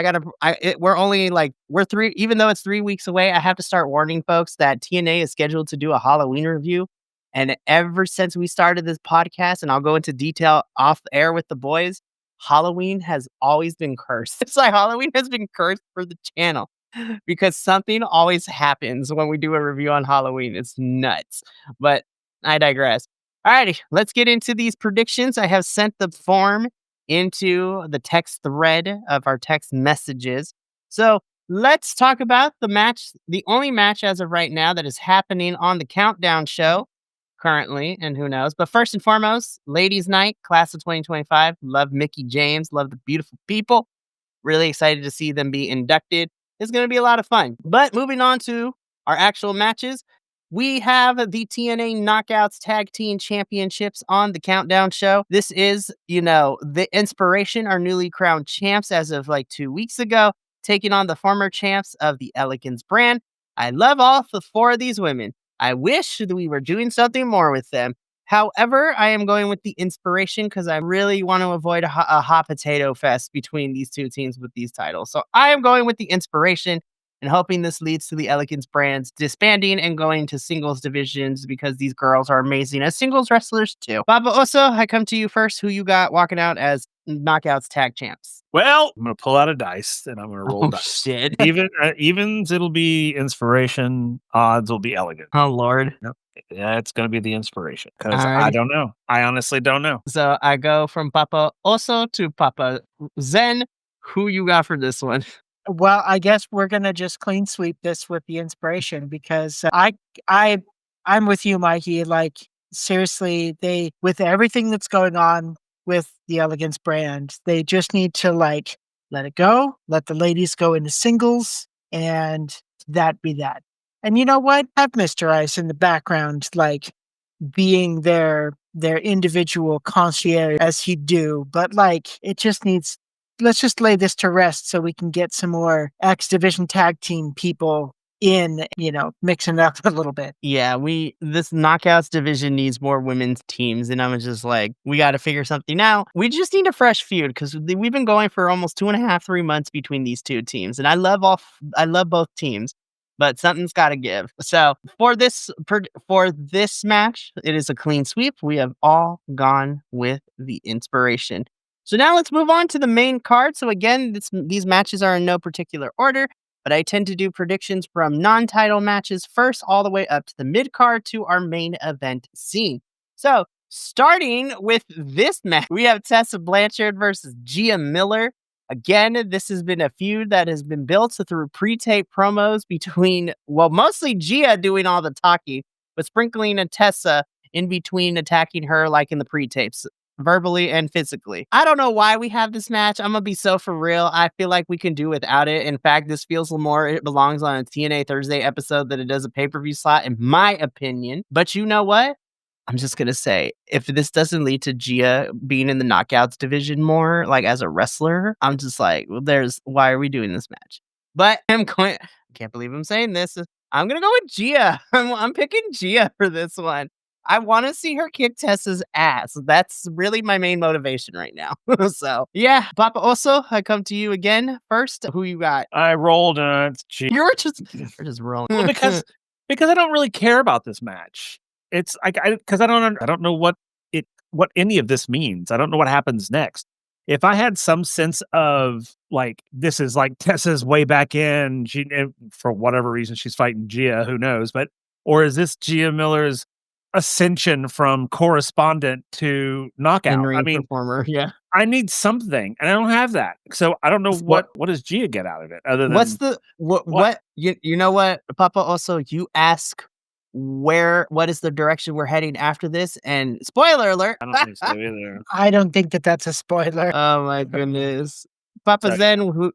even though it's 3 weeks away, I have to start warning folks that TNA is scheduled to do a Halloween review. And ever since we started this podcast, and I'll go into detail off the air with the boys, Halloween has always been cursed. It's like Halloween has been cursed for the channel because something always happens when we do a review on Halloween. It's nuts, but I digress. Alrighty, let's get into these predictions. I have sent the form into the text thread of our text messages. So let's talk about the match, the only match as of right now that is happening on the Countdown show currently, and who knows. But first and foremost, Ladies Night, class of 2025. Love Mickie James. Love the beautiful people. Really excited to see them be inducted. It's going to be a lot of fun. But moving on to our actual matches, we have the TNA Knockouts Tag Team Championships on the Countdown show. This is, the Inspiration, our newly crowned champs as of 2 weeks ago, taking on the former champs of the Elegance brand. I love all 4 of these women. I wish that we were doing something more with them. However, I am going with the Inspiration because I really want to avoid a hot potato fest between these two teams with these titles. So I am going with the Inspiration and hoping this leads to the Elegance brands disbanding and going to singles divisions because these girls are amazing as singles wrestlers too. Baba Oso, I come to you first. Who you got walking out as Knockouts tag champs? Well, I'm going to pull out a dice and I'm going to roll dice. Shit. Evens, it'll be Inspiration. Odds will be Elegant. Oh, Lord. Yep. Yeah, it's going to be the Inspiration because I don't know. I honestly don't know. So I go from Papa Oso to Papa Zen. Who you got for this one? Well, I guess we're gonna just clean sweep this with the inspiration because I I'm with you, Mikey. Like seriously, they with everything that's going on with the Elegance brand, they just need to like let it go, let the ladies go into singles, and that be that. And you know what? Have Mr. Ice in the background, like being their individual concierge as he do, but like it just needs let's just lay this to rest so we can get some more X Division tag team people in, mixing it up a little bit. Yeah, this knockouts division needs more women's teams, and I'm just like, we got to figure something out. We just need a fresh feud because we've been going for almost 2.5, 3 months between these two teams, and I love both teams, but something's got to give. So for this match, it is a clean sweep. We have all gone with the inspiration. So now let's move on to the main card. So again, these matches are in no particular order, but I tend to do predictions from non-title matches first, all the way up to the mid-card to our main event scene. So, starting with this match, we have Tessa Blanchard versus Gia Miller. Again, this has been a feud that has been built through pre-tape promos between, well, mostly Gia doing all the talking, but sprinkling a Tessa in between attacking her like in the pre-tapes, verbally and physically. I don't know why we have this match. I'm gonna be so for real. I feel like we can do without it. In fact, this feels more it belongs on a TNA Thursday episode than it does a pay-per-view slot, in my opinion. But you know what? I'm just gonna say, if this doesn't lead to Gia being in the knockouts division more, like as a wrestler, I'm just like, well, why are we doing this match? But I can't believe I'm saying this. I'm gonna go with Gia. I'm picking Gia for this one. I want to see her kick Tessa's ass. That's really my main motivation right now. So, yeah, Papa Oso, I come to you again first. Who you got? I rolled You're just rolling. well, because I don't really care about this match. It's like because I don't know what any of this means. I don't know what happens next. If I had some sense of like this is like Tessa's way back in, for whatever reason she's fighting Gia, who knows? But or is this Gia Miller's ascension from correspondent to knockout? I mean, performer, yeah. I need something, and I don't have that. So I don't know what does Gia get out of it other than what you know what, Papa, also you ask what is the direction we're heading after this, and spoiler alert. I don't think so either. I don't think that that's a spoiler. Oh my goodness. Papa Zen,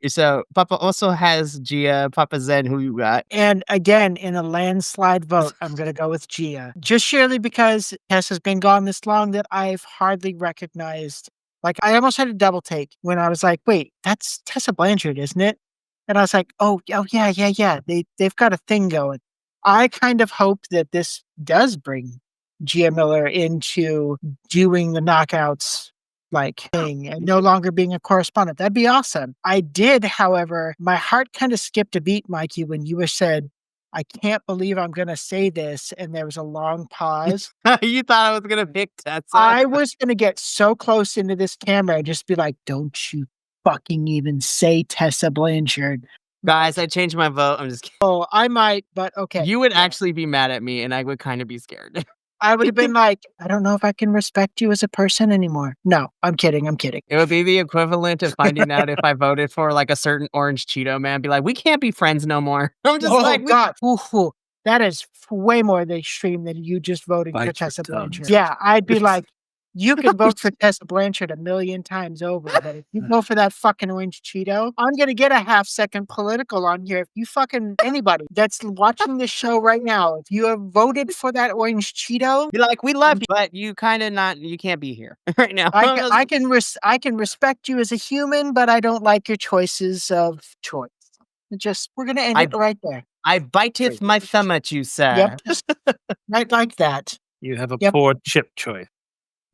so Papa also has Gia. Papa Zen, who you got? And again, in a landslide vote, I'm going to go with Gia. Just surely because Tess has been gone this long that I've hardly recognized. Like, I almost had a double take when I was like, wait, that's Tessa Blanchard, isn't it? And I was like, oh yeah. They've got a thing going. I kind of hope that this does bring Gia Miller into doing the knockouts like thing and no longer being a correspondent. That'd be awesome. I did, however, my heart kind of skipped a beat, Mikey, when you said, I can't believe I'm going to say this. And there was a long pause. You thought I was going to pick Tessa. I was going to get so close into this camera and just be like, don't you fucking even say Tessa Blanchard. Guys, I changed my vote. I'm just kidding. Oh, I might, but okay. You would actually be mad at me and I would kind of be scared. I would have been like, I don't know if I can respect you as a person anymore. No, I'm kidding. It would be the equivalent of finding out if I voted for like a certain orange Cheeto man. Be like, we can't be friends no more. I'm just like, God. Ooh, that is way more the extreme than you just voting for Tessa Blanchard. Yeah, I'd be like, you can vote for Tessa Blanchard 1,000,000 times over, but if you vote for that fucking orange Cheeto, I'm going to get a half-second political on here. If you fucking, anybody that's watching this show right now, if you have voted for that orange Cheeto. Be like, we love you, but you kind of you can't be here right now. I can respect you as a human, but I don't like your choices of choice. We're going to end it right there. I biteth my thumb at you, sir. Yep. Right like that. You have a poor chip choice.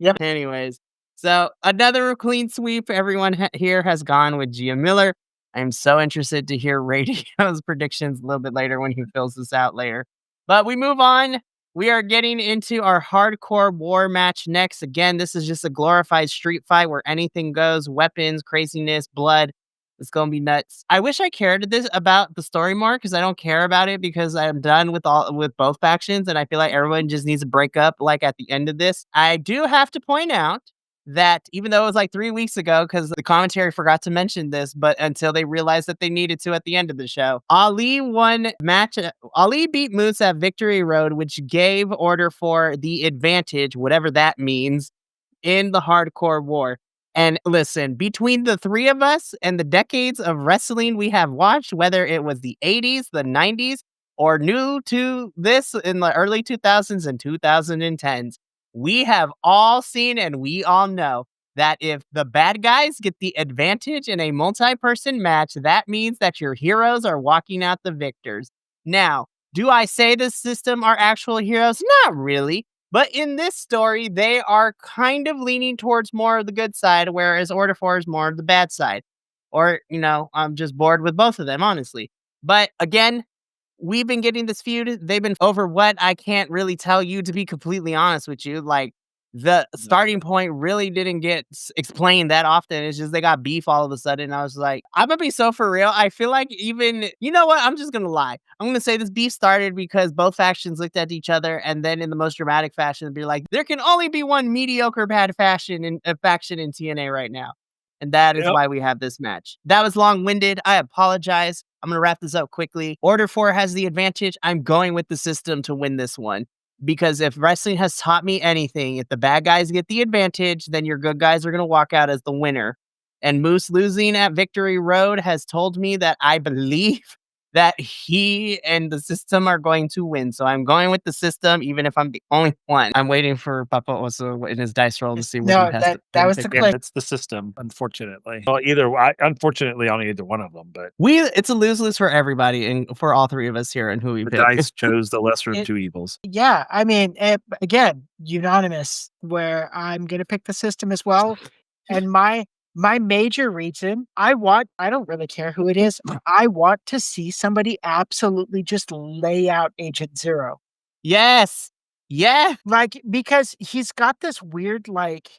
Yep. Anyways, so another clean sweep. Everyone here has gone with Gia Miller. I'm so interested to hear Radio's predictions a little bit later when he fills this out later. But we move on. We are getting into our hardcore war match next. Again, this is just a glorified street fight where anything goes, weapons, craziness, blood. It's going to be nuts. I wish I cared about the story more because I don't care about it because I'm done with both factions and I feel like everyone just needs to break up like at the end of this. I do have to point out that even though it was like 3 weeks ago, because the commentary forgot to mention this, but until they realized that they needed to at the end of the show, Ali won match. Ali beat Moose at Victory Road, which gave order for the advantage, whatever that means, in the hardcore war. And listen, between the three of us and the decades of wrestling we have watched, whether it was the 80s, the 90s, or new to this in the early 2000s and 2010s, we have all seen and we all know that if the bad guys get the advantage in a multi-person match, that means that your heroes are walking out the victors. Now, do I say this system are actual heroes? Not really. But in this story, they are kind of leaning towards more of the good side, whereas Order 4 is more of the bad side. Or, I'm just bored with both of them, honestly. But again, we've been getting this feud. They've been over what I can't really tell you, to be completely honest with you. Like, the starting point really didn't get explained that often. It's just they got beef all of a sudden. I was like, I'm gonna be so for real. I feel like even, you know what? I'm just gonna lie. I'm gonna say this beef started because both factions looked at each other and then in the most dramatic fashion be like, there can only be one mediocre bad faction in TNA right now. And that is why we have this match. That was long-winded. I apologize. I'm going to wrap this up quickly. Order 4 has the advantage. I'm going with the system to win this one. Because if wrestling has taught me anything, if the bad guys get the advantage, then your good guys are going to walk out as the winner. And Moose losing at Victory Road has told me that I believe that he and the system are going to win. So I'm going with the system, even if I'm the only one. I'm waiting for Papa also in his dice roll to see what he has. That was the click. It's the system, unfortunately. Well, unfortunately on either one of them, but it's a lose-lose for everybody and for all three of us here and who we the pick. dice chose the lesser of two evils. Yeah, I mean, again, unanimous, where I'm gonna pick the system as well. And my major reason, I don't really care who it is. I want to see somebody absolutely just lay out Agent Zero. Yes. Yeah. Like, because he's got this weird, like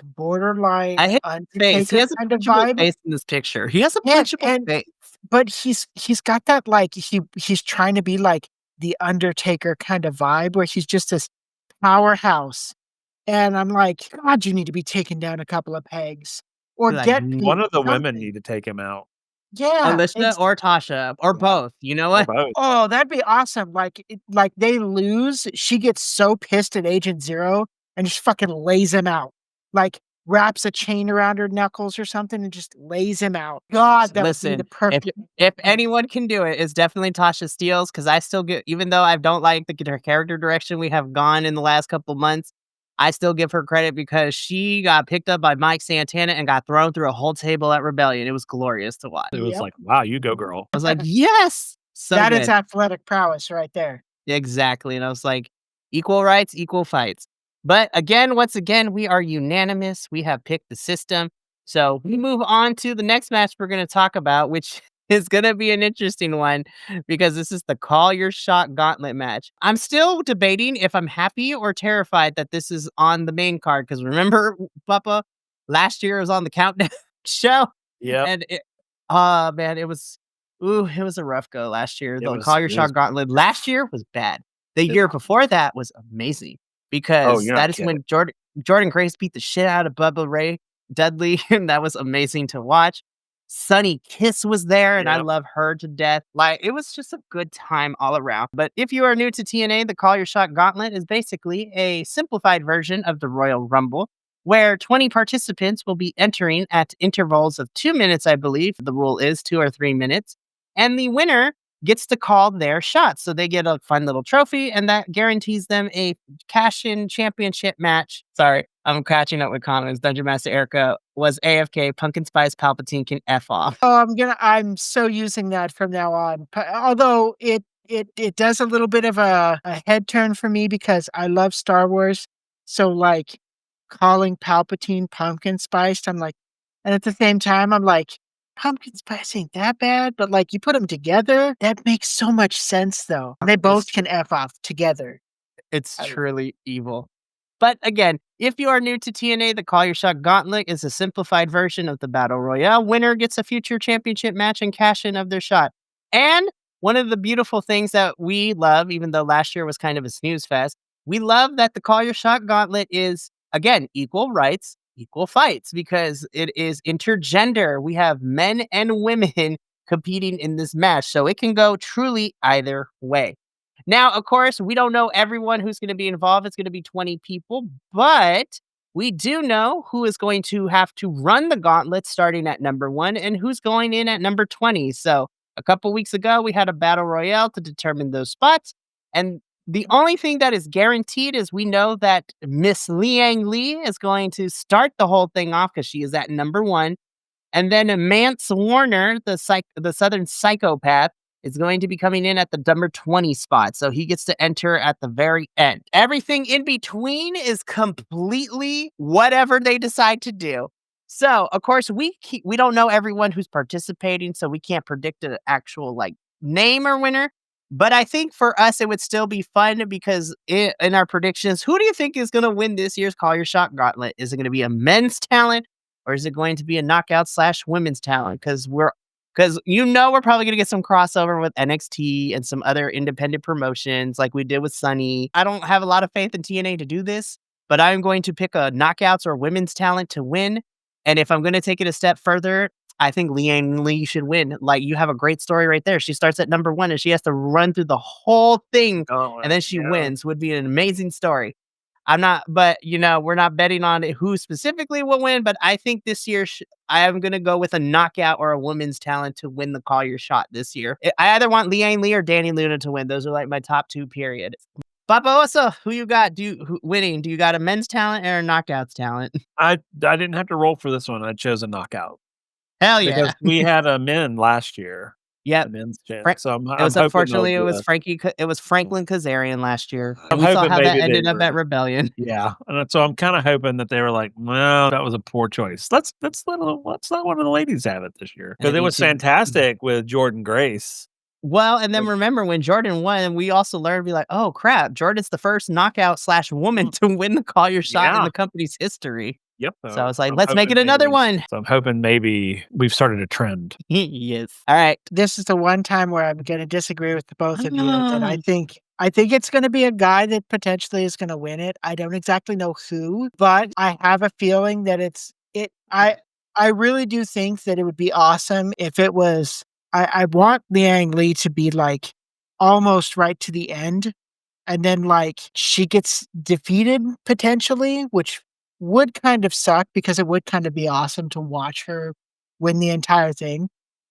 borderline I hate face. He Undertaker has a kind of punchable vibe. face in this picture. He has a punchable face. But he's got that, like, he's trying to be like the Undertaker kind of vibe where he's just this powerhouse. And I'm like, God, you need to be taking down a couple of pegs or Like, get one of the women something. need to take him out. Yeah, Alicia or Tasha or both. You know Or what? both. oh, that'd be awesome. Like, like they lose, she gets so pissed at Agent Zero and just fucking lays him out. Like, wraps a chain around her knuckles or something and just lays him out. God, that would be the perfect. If anyone can do it, it's definitely Tasha Steelz, because I still get, even though I don't like her character direction we have gone in the last couple months, I still give her credit because she got picked up by Mike Santana and got thrown through a whole table at Rebellion. It was glorious to watch. It was like, wow, you go, girl. I was like, yes! So That good. is athletic prowess right there. Exactly. And I was like, equal rights, equal fights. But again, once again, we are unanimous. We have picked the system. So we move on to the next match we're going to talk about, which is going to be an interesting one because this is the Call Your Shot Gauntlet match. I'm still debating if I'm happy or terrified that this is on the main card. Because remember, Papa, last year it was on the Countdown show. Yeah. And man, it was a rough go last year. The Call Your Shot Gauntlet last year was bad. The year before that was amazing because that is when Jordan Grace beat the shit out of Bubba Ray Dudley, and that was amazing to watch. Sunny Kiss was there, and I love her to death. Like, it was just a good time all around. But if you are new to TNA, the Call Your Shot Gauntlet is basically a simplified version of the Royal Rumble, where 20 participants will be entering at intervals of 2 minutes, I believe. The rule is 2 or 3 minutes. And the winner gets to call their shot. So they get a fun little trophy, and that guarantees them a cash-in championship match. Sorry, I'm catching up with comments. Dungeon Master Erica was AFK. Pumpkin Spice Palpatine can F off. Oh, I'm so using that from now on. Although it does a little bit of a head turn for me because I love Star Wars. So, like, calling Palpatine Pumpkin Spiced, I'm like, and at the same time, I'm like, Pumpkin Spice ain't that bad, but like you put them together, that makes so much sense though. They both can F off together. It's truly evil. But again, if you are new to TNA, the Call Your Shot Gauntlet is a simplified version of the Battle Royale. Winner gets a future championship match and cash in of their shot. And one of the beautiful things that we love, even though last year was kind of a snooze fest, we love that the Call Your Shot Gauntlet is, again, equal rights. equal fights because it is intergender. We have men and women competing in this match. So it can go truly either way. Now, of course, we don't know everyone who's going to be involved. It's going to be 20 people, but we do know who is going to have to run the gauntlet starting at number 1 and who's going in at number 20. So a couple weeks ago, we had a battle royale to determine those spots. And the only thing that is guaranteed is we know that Miss Liang Li is going to start the whole thing off because she is at number 1. And then Mance Warner, the Southern psychopath, is going to be coming in at the number 20 spot. So he gets to enter at the very end. Everything in between is completely whatever they decide to do. So, of course, we don't know everyone who's participating, so we can't predict an actual name or winner. But I think for us, it would still be fun because in our predictions, who do you think is going to win this year's Call Your Shot Gauntlet? Is it going to be a men's talent or is it going to be a knockout/women's talent? Because we're probably going to get some crossover with NXT and some other independent promotions like we did with Sunny. I don't have a lot of faith in TNA to do this, but I'm going to pick a knockouts or women's talent to win. And if I'm going to take it a step further, I think Liang Li should win. Like, you have a great story right there. She starts at number 1 and she has to run through the whole thing and then she wins. Would be an amazing story. we're not betting on who specifically will win, but I think this year I am going to go with a knockout or a women's talent to win the Call Your Shot this year. I either want Liang Li or Danny Luna to win. Those are like my top 2, period. Papa Oso, who you got winning? Do you got a men's talent or a knockouts talent? I didn't have to roll for this one. I chose a knockout. Hell yeah. Because we had a men last year. Yep. Men's champ. So it was Franklin Kazarian last year. And we saw how that ended up at Rebellion. Yeah. And so I'm kind of hoping that they were like, well, that was a poor choice. Let's let one of the ladies have it this year. Because it was fantastic with Jordan Grace. Well, and then remember when Jordan won, we also learned to be like, oh crap, Jordan's the first knockout/woman to win the Call Your Shot in the company's history. Yep. So I was like, let's make it another one. So I'm hoping maybe we've started a trend. Yes. All right. This is the one time where I'm going to disagree with the both of you. And I think it's going to be a guy that potentially is going to win it. I don't exactly know who, but I have a feeling that I really do think that it would be awesome if it was. I want Liang Li to be like almost right to the end. And then like she gets defeated potentially, which would kind of suck because it would kind of be awesome to watch her win the entire thing.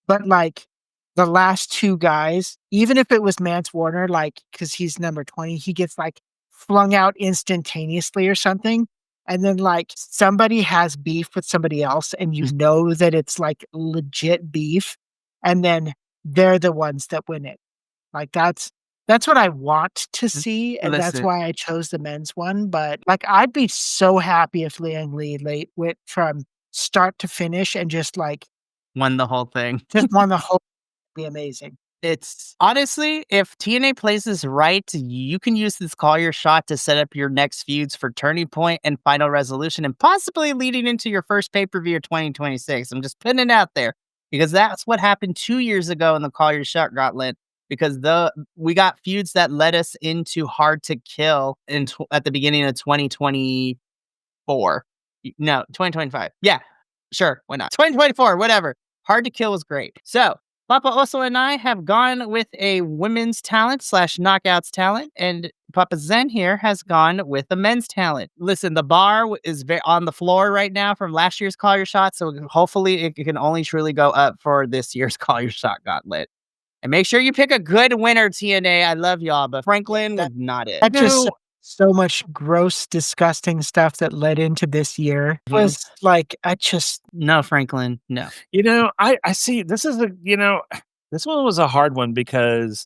But like the last 2 guys, even if it was Mance Warner, like, cause he's number 20, he gets like flung out instantaneously or something. And then like somebody has beef with somebody else and you know that it's like legit beef. And then they're the ones that win it. Like that's what I want to see, and that's why I chose the men's one. But like, I'd be so happy if Liang Li went from start to finish and just like won the whole thing. Just won the whole. Be amazing. It's honestly, if TNA plays this right, you can use this Call Your Shot to set up your next feuds for Turning Point and Final Resolution, and possibly leading into your first pay-per-view of 2026. I'm just putting it out there because that's what happened 2 years ago in the Call Your Shot Gauntlet. Because we got feuds that led us into Hard to Kill at the beginning of 2024. No, 2025. Yeah, sure, why not? 2024, whatever. Hard to Kill was great. So Papa Oso and I have gone with a women's talent /knockouts talent, and Papa Zen here has gone with a men's talent. Listen, the bar is on the floor right now from last year's Call Your Shot, so hopefully it can only truly go up for this year's Call Your Shot Gauntlet. And make sure you pick a good winner, TNA. I love y'all, but Franklin was not it. That just so much gross, disgusting stuff that led into this year. It was like, no, Franklin, no. I see. This is this one was a hard one because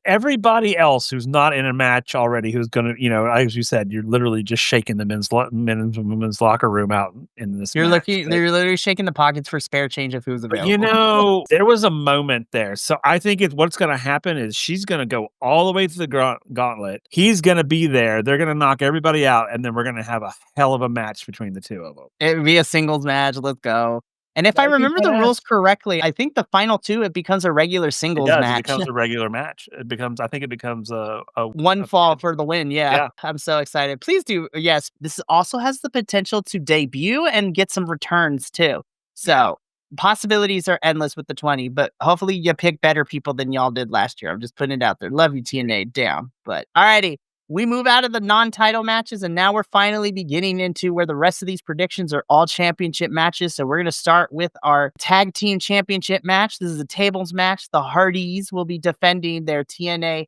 everybody else who's not in a match already, who's going to, as you said, you're literally just shaking the men's and women's locker room out in this. You're literally shaking the pockets for spare change of who's available. But, there was a moment there. So I think what's going to happen is she's going to go all the way to the gauntlet. He's going to be there. They're going to knock everybody out. And then we're going to have a hell of a match between the two of them. It would be a singles match. Let's go. And if I That'd be remember the badass. rules correctly, I think the final 2, it becomes a regular It singles does, it match. becomes a regular match. I think it becomes One a fall for the win, yeah. yeah. I'm so excited. Please do yes, this also has the potential to debut and get some returns too. So, possibilities are endless with the 20, but hopefully you pick better people than y'all did last year. I'm just putting it out there. Love you, TNA, down. But alrighty, we move out of the non-title matches, and now we're finally beginning into where the rest of these predictions are all championship matches. So we're going to start with our tag team championship match. This is a tables match. The Hardys will be defending their TNA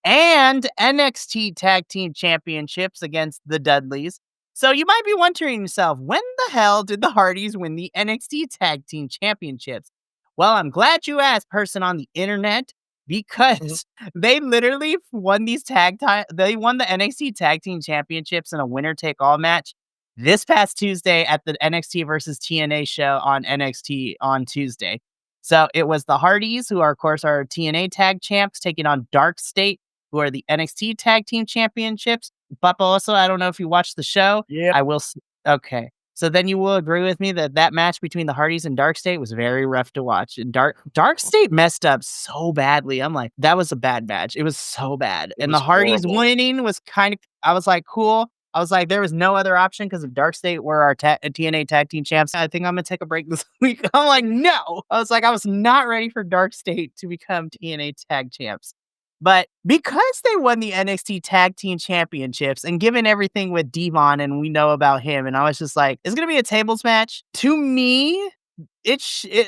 and NXT Tag Team Championships against the Dudleys. So you might be wondering yourself, when the hell did the Hardys win the NXT Tag Team Championships? Well, I'm glad you asked, person on the internet, because they literally won they won the NXT Tag Team Championships in a winner take all match this past Tuesday at the NXT versus TNA show on NXT on Tuesday. So it was the Hardys, who are of course our TNA tag champs, taking on Dark State, who are the NXT Tag Team Championships. But also, I don't know if you watched the show. Yep. I will. Okay. So then you will agree with me that that match between the Hardys and Dark State was very rough to watch. And Dark State messed up so badly. I'm like, that was a bad match. It was so bad. It And was the Hardys horrible. winning was kind of, I was like, cool. I was like, there was no other option because if Dark State were our TNA tag team champs, I think I'm going to take a break this week. I'm like, no. I was like, I was not ready for Dark State to become TNA tag champs. But because they won the NXT Tag Team Championships and given everything with Devon and we know about him, and I was just like, it's going to be a tables match. To me,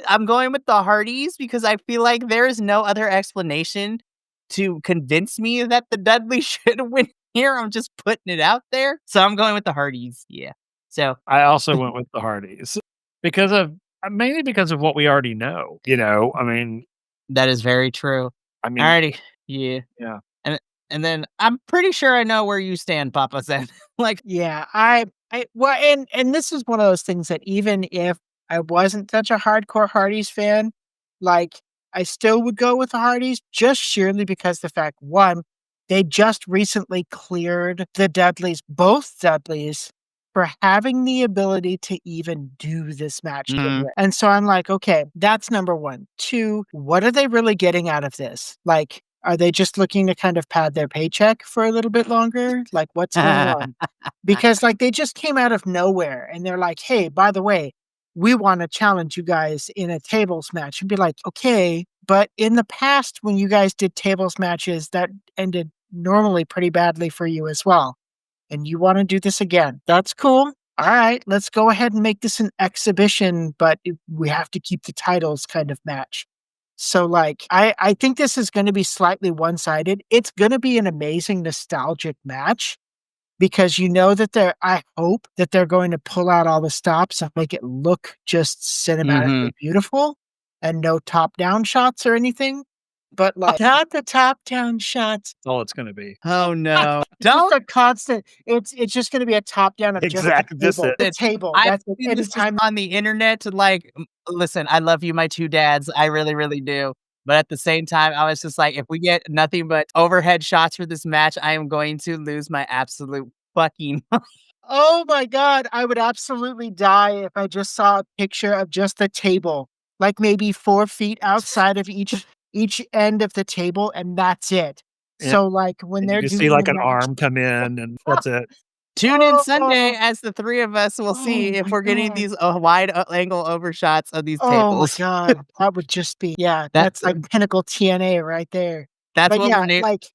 I'm going with the Hardys because I feel like there is no other explanation to convince me that the Dudleys should win here. I'm just putting it out there. So I'm going with the Hardys. Yeah. So I also went with the Hardys because of mainly because of what we already know. I mean, that is very true. Alrighty. Yeah. Yeah. And then I'm pretty sure I know where you stand, Papa said. Like, yeah, well, and this is one of those things that even if I wasn't such a hardcore Hardys fan, like I still would go with the Hardys just surely because the fact one, they just recently cleared the Dudleys, both Dudleys, for having the ability to even do this match. And so I'm like, okay, that's number one. Two, what are they really getting out of this? Like, are they just looking to kind of pad their paycheck for a little bit longer? Like, what's going on? Because like they just came out of nowhere and they're like, hey, by the way, we want to challenge you guys in a tables match. And be like, okay, but in the past, when you guys did tables matches, that ended normally pretty badly for you as well. And you want to do this again. That's cool. All right, let's go ahead and make this an exhibition, but we have to keep the titles kind of match. So like, I think this is going to be slightly one-sided. It's going to be an amazing nostalgic match because that I hope that they're going to pull out all the stops and make it look just cinematically beautiful and no top-down shots or anything. But like, not the top-down shots. That's all it's going to be. Oh no! Don't a constant. It's just going to be a top-down of Exactly, just just it. the table. I've That's it. seen this on the internet. Like, listen, I love you, my two dads. I really, really do. But at the same time, I was just like, if we get nothing but overhead shots for this match, I am going to lose my absolute fucking. Oh my God, I would absolutely die if I just saw a picture of just the table, like maybe 4 feet outside of each end of the table, and that's it. Yeah. So like when And they're you can doing see like the an match, arm come in and that's it. Tune in Sunday as the three of us will see Oh if my we're getting God. these wide angle overshots of these Oh my tables. God, that would just be that's like pinnacle TNA right there. That's But what yeah, we're naming. like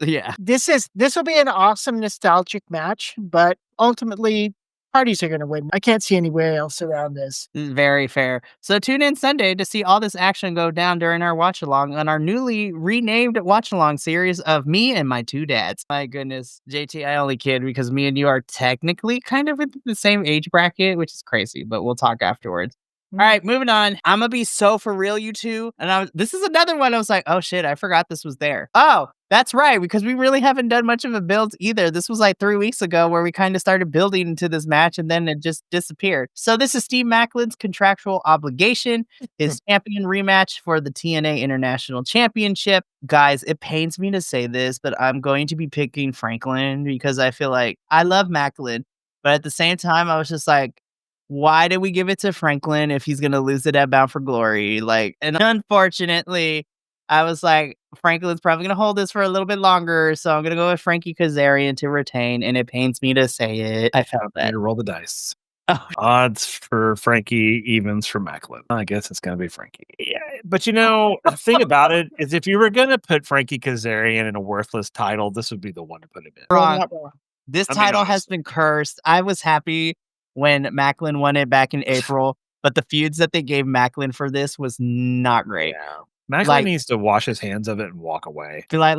Yeah. this will be an awesome nostalgic match, but ultimately parties are going to win. I can't see anywhere else around this. Very fair. So tune in Sunday to see all this action go down during our watch along on our newly renamed watch along series of me and my two dads. My goodness, JT, I only kid because me and you are technically kind of in the same age bracket, which is crazy, but we'll talk afterwards. All right, moving on. I'm gonna be so for real, you two. And this is another one. I was like, oh shit, I forgot this was there. Oh, that's right, because we really haven't done much of a build either. This was like 3 weeks ago where we kind of started building into this match and then it just disappeared. So this is Steve Macklin's contractual obligation, his champion rematch for the TNA International Championship. Guys, it pains me to say this, but I'm going to be picking Franklin because I feel like I love Macklin, but at the same time, I was just like, why did we give it to Franklin if he's gonna lose it at Bound for Glory? Like, and unfortunately, I was like, Franklin's probably gonna hold this for a little bit longer, so I'm gonna go with Frankie Kazarian to retain, and it pains me to say it. I felt that. You roll the dice. Oh. Odds for Frankie, evens for Macklin. I guess it's gonna be Frankie. Yeah, but the thing about it is, if you were gonna put Frankie Kazarian in a worthless title, this would be the one to put him in. Wrong. This title has been cursed. I was happy when Macklin won it back in April, but the feuds that they gave Macklin for this was not great. Yeah. Macklin needs to wash his hands of it and walk away. Be like,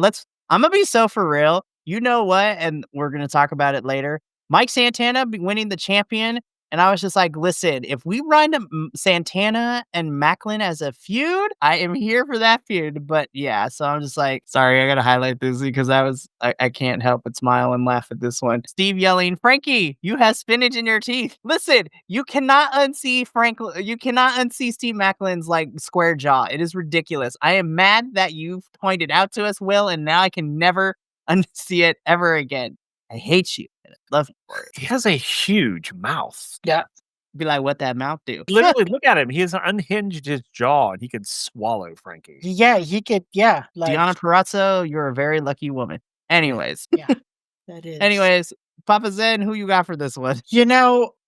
I'm gonna be so for real. You know what? And we're gonna talk about it later. Mike Santana winning the champion. And I was just like, listen, if we run Santana and Macklin as a feud, I am here for that feud. But yeah, so I'm just like, sorry, I got to highlight this because I can't help but smile and laugh at this one. Steve yelling, Frankie, you have spinach in your teeth. Listen, you cannot unsee Steve Macklin's like square jaw. It is ridiculous. I am mad that you've pointed out to us, Will, and now I can never unsee it ever again. I hate you. I love you for it. He has a huge mouth. Yeah. Be like, what that mouth do? Literally, look at him. He has unhinged his jaw and he could swallow Frankie. Yeah, he could. Yeah. Deonna Purrazzo, you're a very lucky woman. Anyways. Yeah, that is. Anyways, Papa Zen, who you got for this one?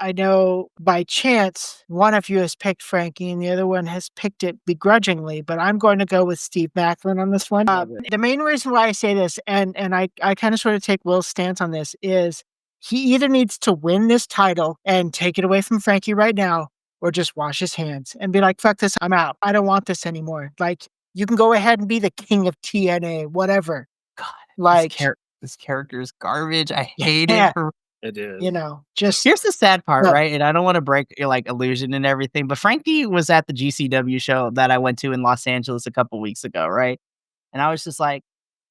I know by chance one of you has picked Frankie and the other one has picked it begrudgingly, but I'm going to go with Steve Macklin on this one. The main reason why I say this, and I kind of sort of take Will's stance on this, is he either needs to win this title and take it away from Frankie right now, or just wash his hands and be like, fuck this, I'm out. I don't want this anymore. Like, you can go ahead and be the king of TNA, whatever. God, like, this character is garbage. I hate it. It is. Just here's the sad part, right? And I don't want to break like illusion and everything, but Frankie was at the GCW show that I went to in Los Angeles a couple weeks ago, right? And I was just like,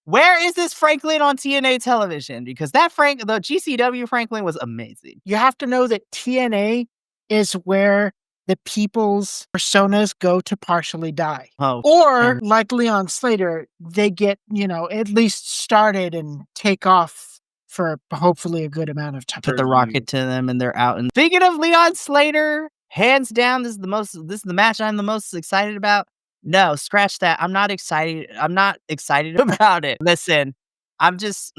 where is this Franklin on TNA television? Because the GCW Franklin was amazing. You have to know that TNA is where the people's personas go to partially die. Or, like Leon Slater, they get, at least started and take off for hopefully a good amount of time. Put the rocket to them and they're out. And speaking of Leon Slater, hands down, this is the match I'm the most excited about. No, scratch that. I'm not excited. I'm not excited about it. Listen, I'm just,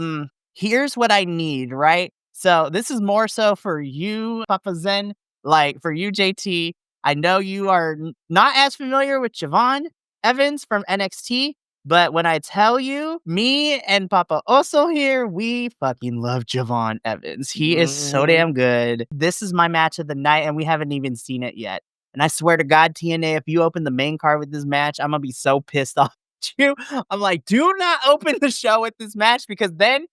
here's what I need, right? So this is more so for you, Papa Zen, like for you, JT. I know you are not as familiar with Javon Evans from NXT, but when I tell you, me and Papa Oso here, we fucking love Javon Evans. He is so damn good. This is my match of the night, and we haven't even seen it yet. And I swear to God, TNA, if you open the main card with this match, I'm going to be so pissed off at you. I'm like, do not open the show with this match, because then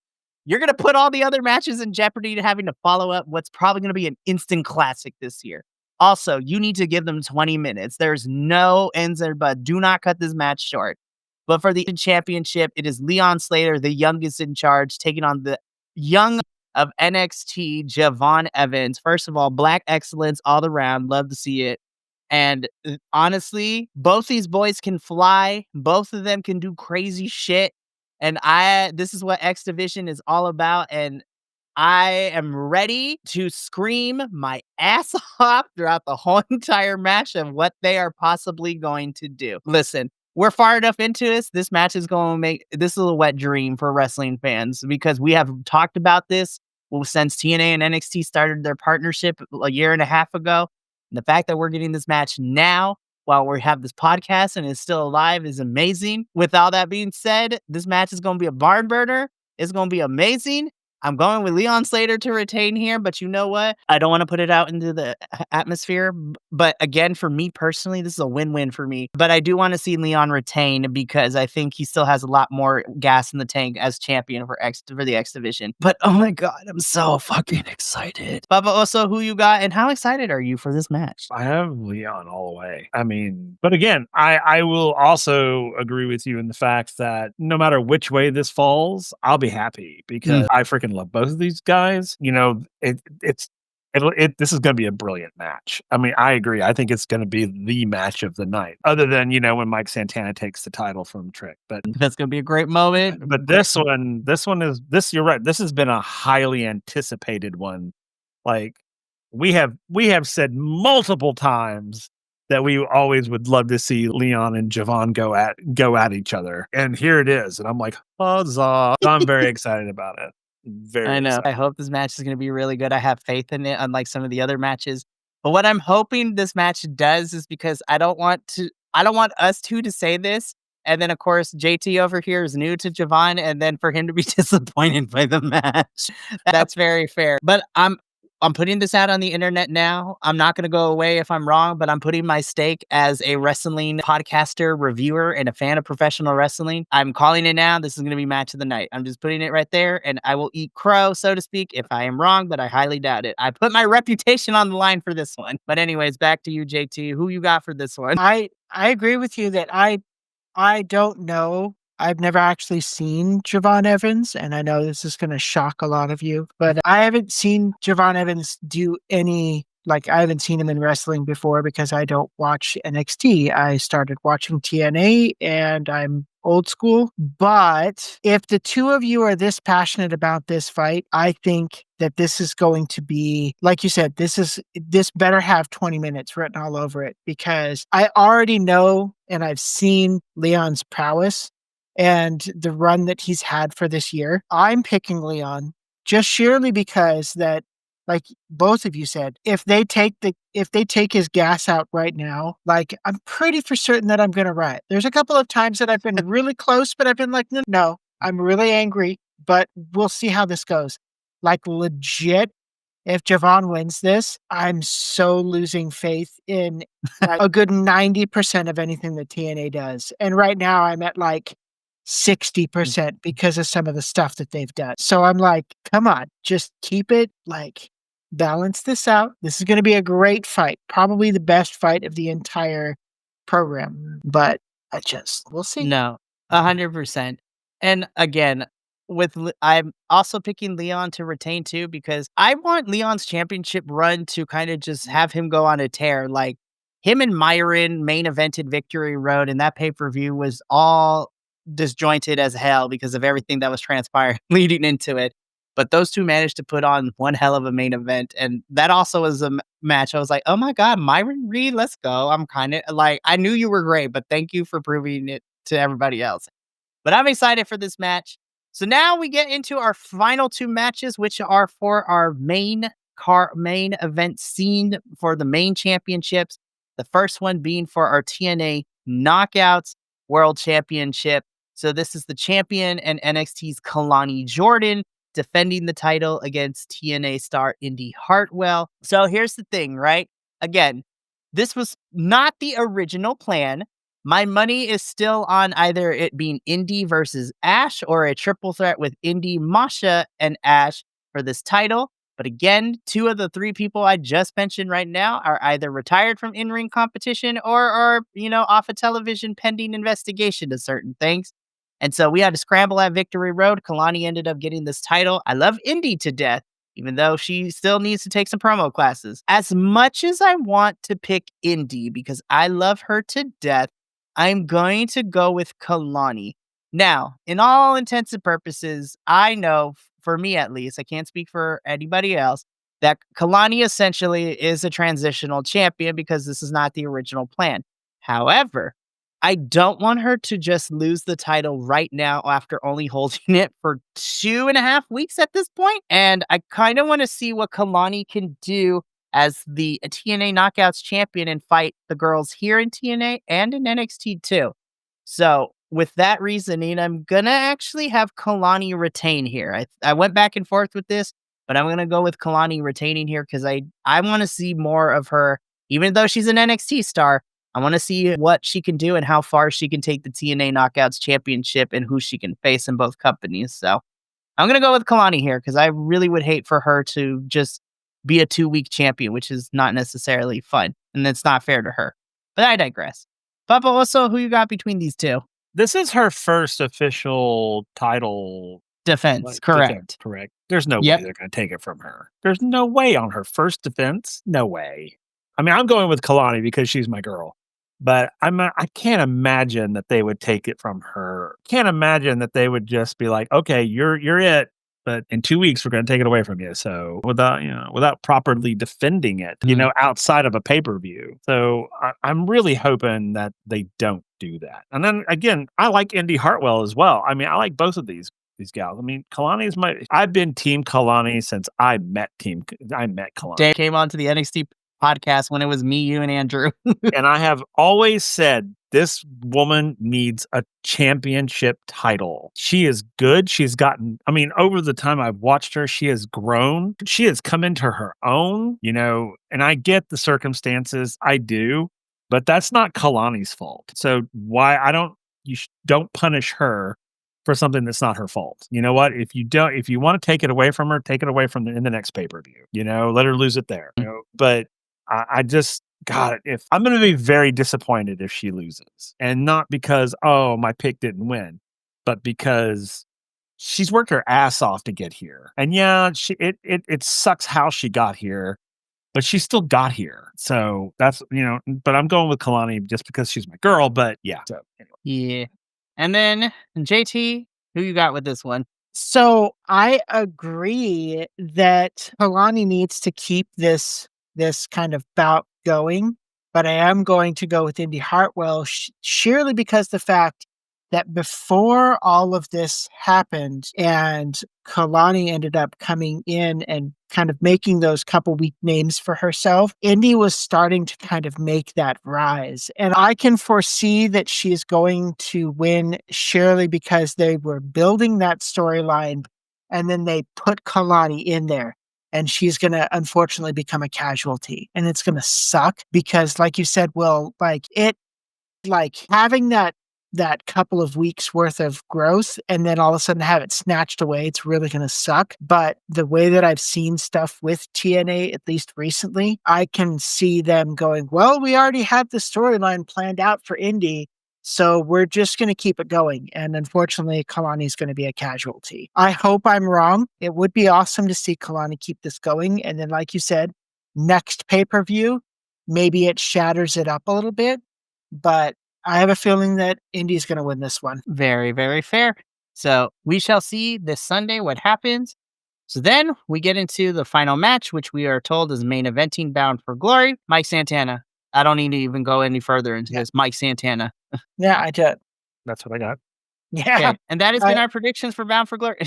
you're going to put all the other matches in jeopardy to having to follow up what's probably going to be an instant classic this year. Also, you need to give them 20 minutes. There's no ends or but. Do not cut this match short. But for the championship, it is Leon Slater, the youngest in charge, taking on the young of NXT, Javon Evans. First of all, black excellence all around. Love to see it. And honestly, both these boys can fly. Both of them can do crazy shit. And this is what X Division is all about. And I am ready to scream my ass off throughout the whole entire match of what they are possibly going to do. Listen, we're far enough into this. This match is going to make this a wet dream for wrestling fans, because we have talked about this since TNA and NXT started their partnership a year and a half ago. And the fact that we're getting this match now while we have this podcast and it's still alive is amazing. With all that being said, this match is going to be a barn burner. It's going to be amazing. I'm going with Leon Slater to retain here, but you know what? I don't want to put it out into the atmosphere. But again, for me personally, this is a win-win for me. But I do want to see Leon retain, because I think he still has a lot more gas in the tank as champion for the X Division. But oh my God, I'm so fucking excited. Baba Oso, who you got, and how excited are you for this match? I have Leon all the way. I mean, but again, I will also agree with you in the fact that no matter which way this falls, I'll be happy, because I freaking love both of these guys. This is going to be a brilliant match. I mean, I agree. I think it's going to be the match of the night, other than, when Mike Santana takes the title from Trick. But that's going to be a great moment. But you're right. This has been a highly anticipated one. Like, we have said multiple times that we always would love to see Leon and Javon go at each other. And here it is. And I'm like, huzzah. I'm very excited about it. I know. Excited. I hope this match is going to be really good. I have faith in it, unlike some of the other matches. But what I'm hoping this match does is because I don't want us two to say this. And then, of course, JT over here is new to Javon, and then for him to be disappointed by the match. That's very fair. But I'm putting this out on the internet now. I'm not going to go away if I'm wrong, but I'm putting my stake as a wrestling podcaster, reviewer, and a fan of professional wrestling. I'm calling it now. This is going to be match of the night. I'm just putting it right there, and I will eat crow, so to speak, if I am wrong, but I highly doubt it. I put my reputation on the line for this one. But anyways, back to you, JT. Who you got for this one? I agree with you that I don't know. I've never actually seen Javon Evans, and I know this is going to shock a lot of you, but I haven't seen Javon Evans do I haven't seen him in wrestling before because I don't watch NXT. I started watching TNA and I'm old school. But if the two of you are this passionate about this fight, I think that this is going to be, like you said, this better have 20 minutes written all over it because I already know and I've seen Leon's prowess and the run that he's had for this year. I'm picking Leon just sheerly because that, like both of you said, if they take his gas out right now, like I'm pretty for certain that I'm going to riot. There's a couple of times that I've been really close, but I've been like, no, I'm really angry, but we'll see how this goes. Like legit, if Javon wins this, I'm so losing faith in like, a good 90% of anything that TNA does. And right now I'm at like 60% because of some of the stuff that they've done. So I'm like, come on, just keep it like balance this out. This is going to be a great fight, probably the best fight of the entire program. But we'll see. No, 100%. And again, I'm also picking Leon to retain too because I want Leon's championship run to kind of just have him go on a tear. Like him and Myron main evented Victory Road, and that pay-per-view was all disjointed as hell because of everything that was transpiring leading into it. But those two managed to put on one hell of a main event. And that also was a match. I was like, oh my God, Myron Reed, let's go. I'm kind of like, I knew you were great, but thank you for proving it to everybody else. But I'm excited for this match. So now we get into our final two matches, which are for our main event scene for the main championships. The first one being for our TNA Knockouts World Championship. So this is the champion and NXT's Kalani Jordan defending the title against TNA star Indy Hartwell. So here's the thing, right? Again, this was not the original plan. My money is still on either it being Indy versus Ash or a triple threat with Indy, Masha, and Ash for this title. But again, two of the three people I just mentioned right now are either retired from in-ring competition or are, off of television pending investigation to certain things. And so we had to scramble at Victory Road. Kalani ended up getting this title. I love Indy to death, even though she still needs to take some promo classes. As much as I want to pick Indy because I love her to death, I'm going to go with Kalani. Now, in all intents and purposes, I know, for me at least, I can't speak for anybody else, that Kalani essentially is a transitional champion because this is not the original plan. However, I don't want her to just lose the title right now after only holding it for 2.5 weeks at this point. And I kind of want to see what Kalani can do as the TNA Knockouts champion and fight the girls here in TNA and in NXT too. So with that reasoning, I'm going to actually have Kalani retain here. I went back and forth with this, but I'm going to go with Kalani retaining here because I want to see more of her. Even though she's an NXT star, I want to see what she can do and how far she can take the TNA Knockouts championship and who she can face in both companies. So I'm going to go with Kalani here because I really would hate for her to just be a 2-week champion, which is not necessarily fun. And it's not fair to her. But I digress. Papa, also, who you got between these two? This is her first official title defense. Correct. Defense, correct. There's no way they're going to take it from her. There's no way on her first defense. No way. I mean, I'm going with Kalani because she's my girl. But I can't imagine that they would take it from her. Can't imagine that they would just be like, okay, you're it. but in 2 weeks we're going to take it away from you. So without properly defending it, outside of a pay-per-view. So I'm really hoping that they don't do that. And then again, I like Indy Hartwell as well. I mean, I like both of these gals. I mean, I've been Team Kalani since I met Kalani. Dave came onto the NXT podcast when it was me, you, and Andrew. And I have always said this woman needs a championship title. She is good. Over the time I've watched her, she has grown. She has come into her own, and I get the circumstances. I do, but that's not Kalani's fault. So don't punish her for something that's not her fault. You know what? If you want to take it away from her, take it away from in the next pay-per-view. Let her lose it there. But I just if I'm going to be very disappointed if she loses, and not because my pick didn't win, but because she's worked her ass off to get here. And yeah, it sucks how she got here, but she still got here. So that's but I'm going with Kalani just because she's my girl. But yeah, so anyway. Yeah. And then JT, who you got with this one? So I agree that Kalani needs to keep this kind of bout going, but I am going to go with Indy Hartwell sheerly because the fact that before all of this happened and Kalani ended up coming in and kind of making those couple weak names for herself, Indy was starting to kind of make that rise. And I can foresee that she's going to win sheerly because they were building that storyline and then they put Kalani in there. And she's going to unfortunately become a casualty. And it's going to suck because, like you said, Will, having that couple of weeks worth of growth and then all of a sudden have it snatched away, it's really going to suck. But the way that I've seen stuff with TNA, at least recently, I can see them going, well, we already have the storyline planned out for Indy, so we're just going to keep it going. And unfortunately, Kalani's going to be a casualty. I hope I'm wrong. It would be awesome to see Kalani keep this going. And then, like you said, next pay-per-view, maybe it shatters it up a little bit, but I have a feeling that Indy's going to win this one. Very, very fair. So we shall see this Sunday what happens. So then we get into the final match, which we are told is main eventing Bound for Glory. Mike Santana. I don't need to even go any further into this. Mike Santana. Yeah, I did. That's what I got. Yeah. Okay. And that has been our predictions for Bound for Glory.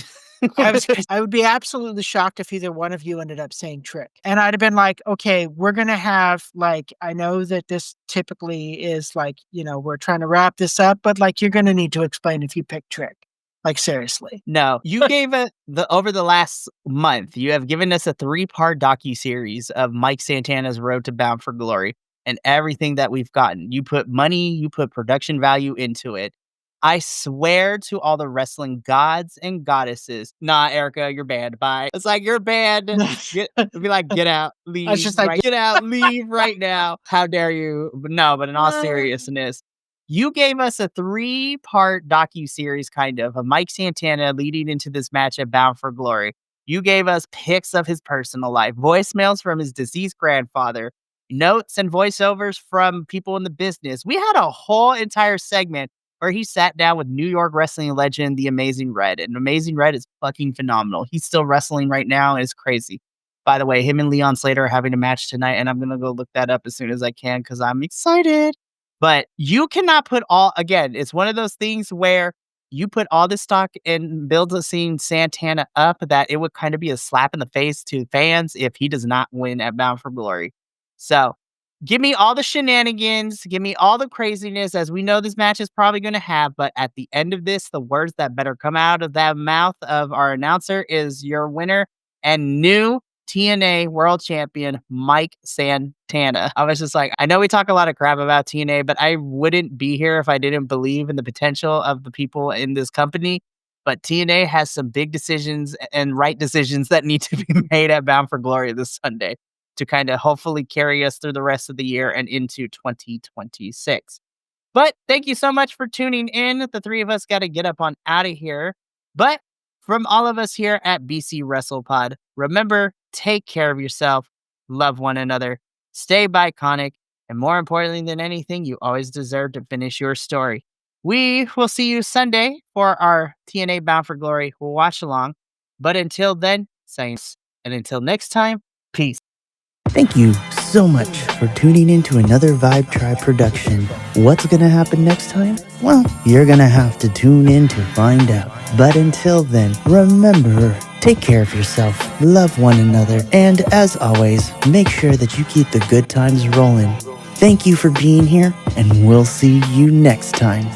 I would be absolutely shocked if either one of you ended up saying Trick. And I'd have been like, okay, we're going to have I know that this typically is we're trying to wrap this up, but you're going to need to explain if you pick Trick. Seriously. No, you gave over the last month, you have given us a 3-part docuseries of Mike Santana's road to Bound for Glory and everything that we've gotten. You put money, you put production value into it. I swear to all the wrestling gods and goddesses. Nah, Erica, you're banned. Bye. It's like, you're banned. It'd be like, get out, leave. I was just like, get out, leave right now. How dare you? But no, but in all seriousness, you gave us a 3-part docuseries kind of Mike Santana leading into this match at Bound for Glory. You gave us pics of his personal life, voicemails from his deceased grandfather, notes and voiceovers from people in the business. We had a whole entire segment where he sat down with New York wrestling legend, The Amazing Red. And Amazing Red is fucking phenomenal. He's still wrestling right now, and it's crazy. By the way, him and Leon Slater are having a match tonight, and I'm going to go look that up as soon as I can because I'm excited. But you cannot put again, it's one of those things where you put all this stock and build a scene Santana up that it would kind of be a slap in the face to fans if he does not win at Bound for Glory. So give me all the shenanigans. Give me all the craziness, as we know this match is probably going to have. But at the end of this, the words that better come out of that mouth of our announcer is your winner and new TNA World Champion, Mike Santana. I was just like, I know we talk a lot of crap about TNA, but I wouldn't be here if I didn't believe in the potential of the people in this company. But TNA has some big decisions and right decisions that need to be made at Bound for Glory this Sunday to kind of hopefully carry us through the rest of the year and into 2026. But thank you so much for tuning in. The three of us got to get up on out of here. But from all of us here at BC Wrestle Pod, remember, take care of yourself, love one another, stay Bi-Conic, and more importantly than anything, you always deserve to finish your story. We will see you Sunday for our TNA Bound for Glory watch along. But until then, science. And until next time, peace. Thank you so much for tuning in to another Vibe Tribe production. What's going to happen next time? Well, you're going to have to tune in to find out. But until then, remember, take care of yourself, love one another, and as always, make sure that you keep the good times rolling. Thank you for being here, and we'll see you next time.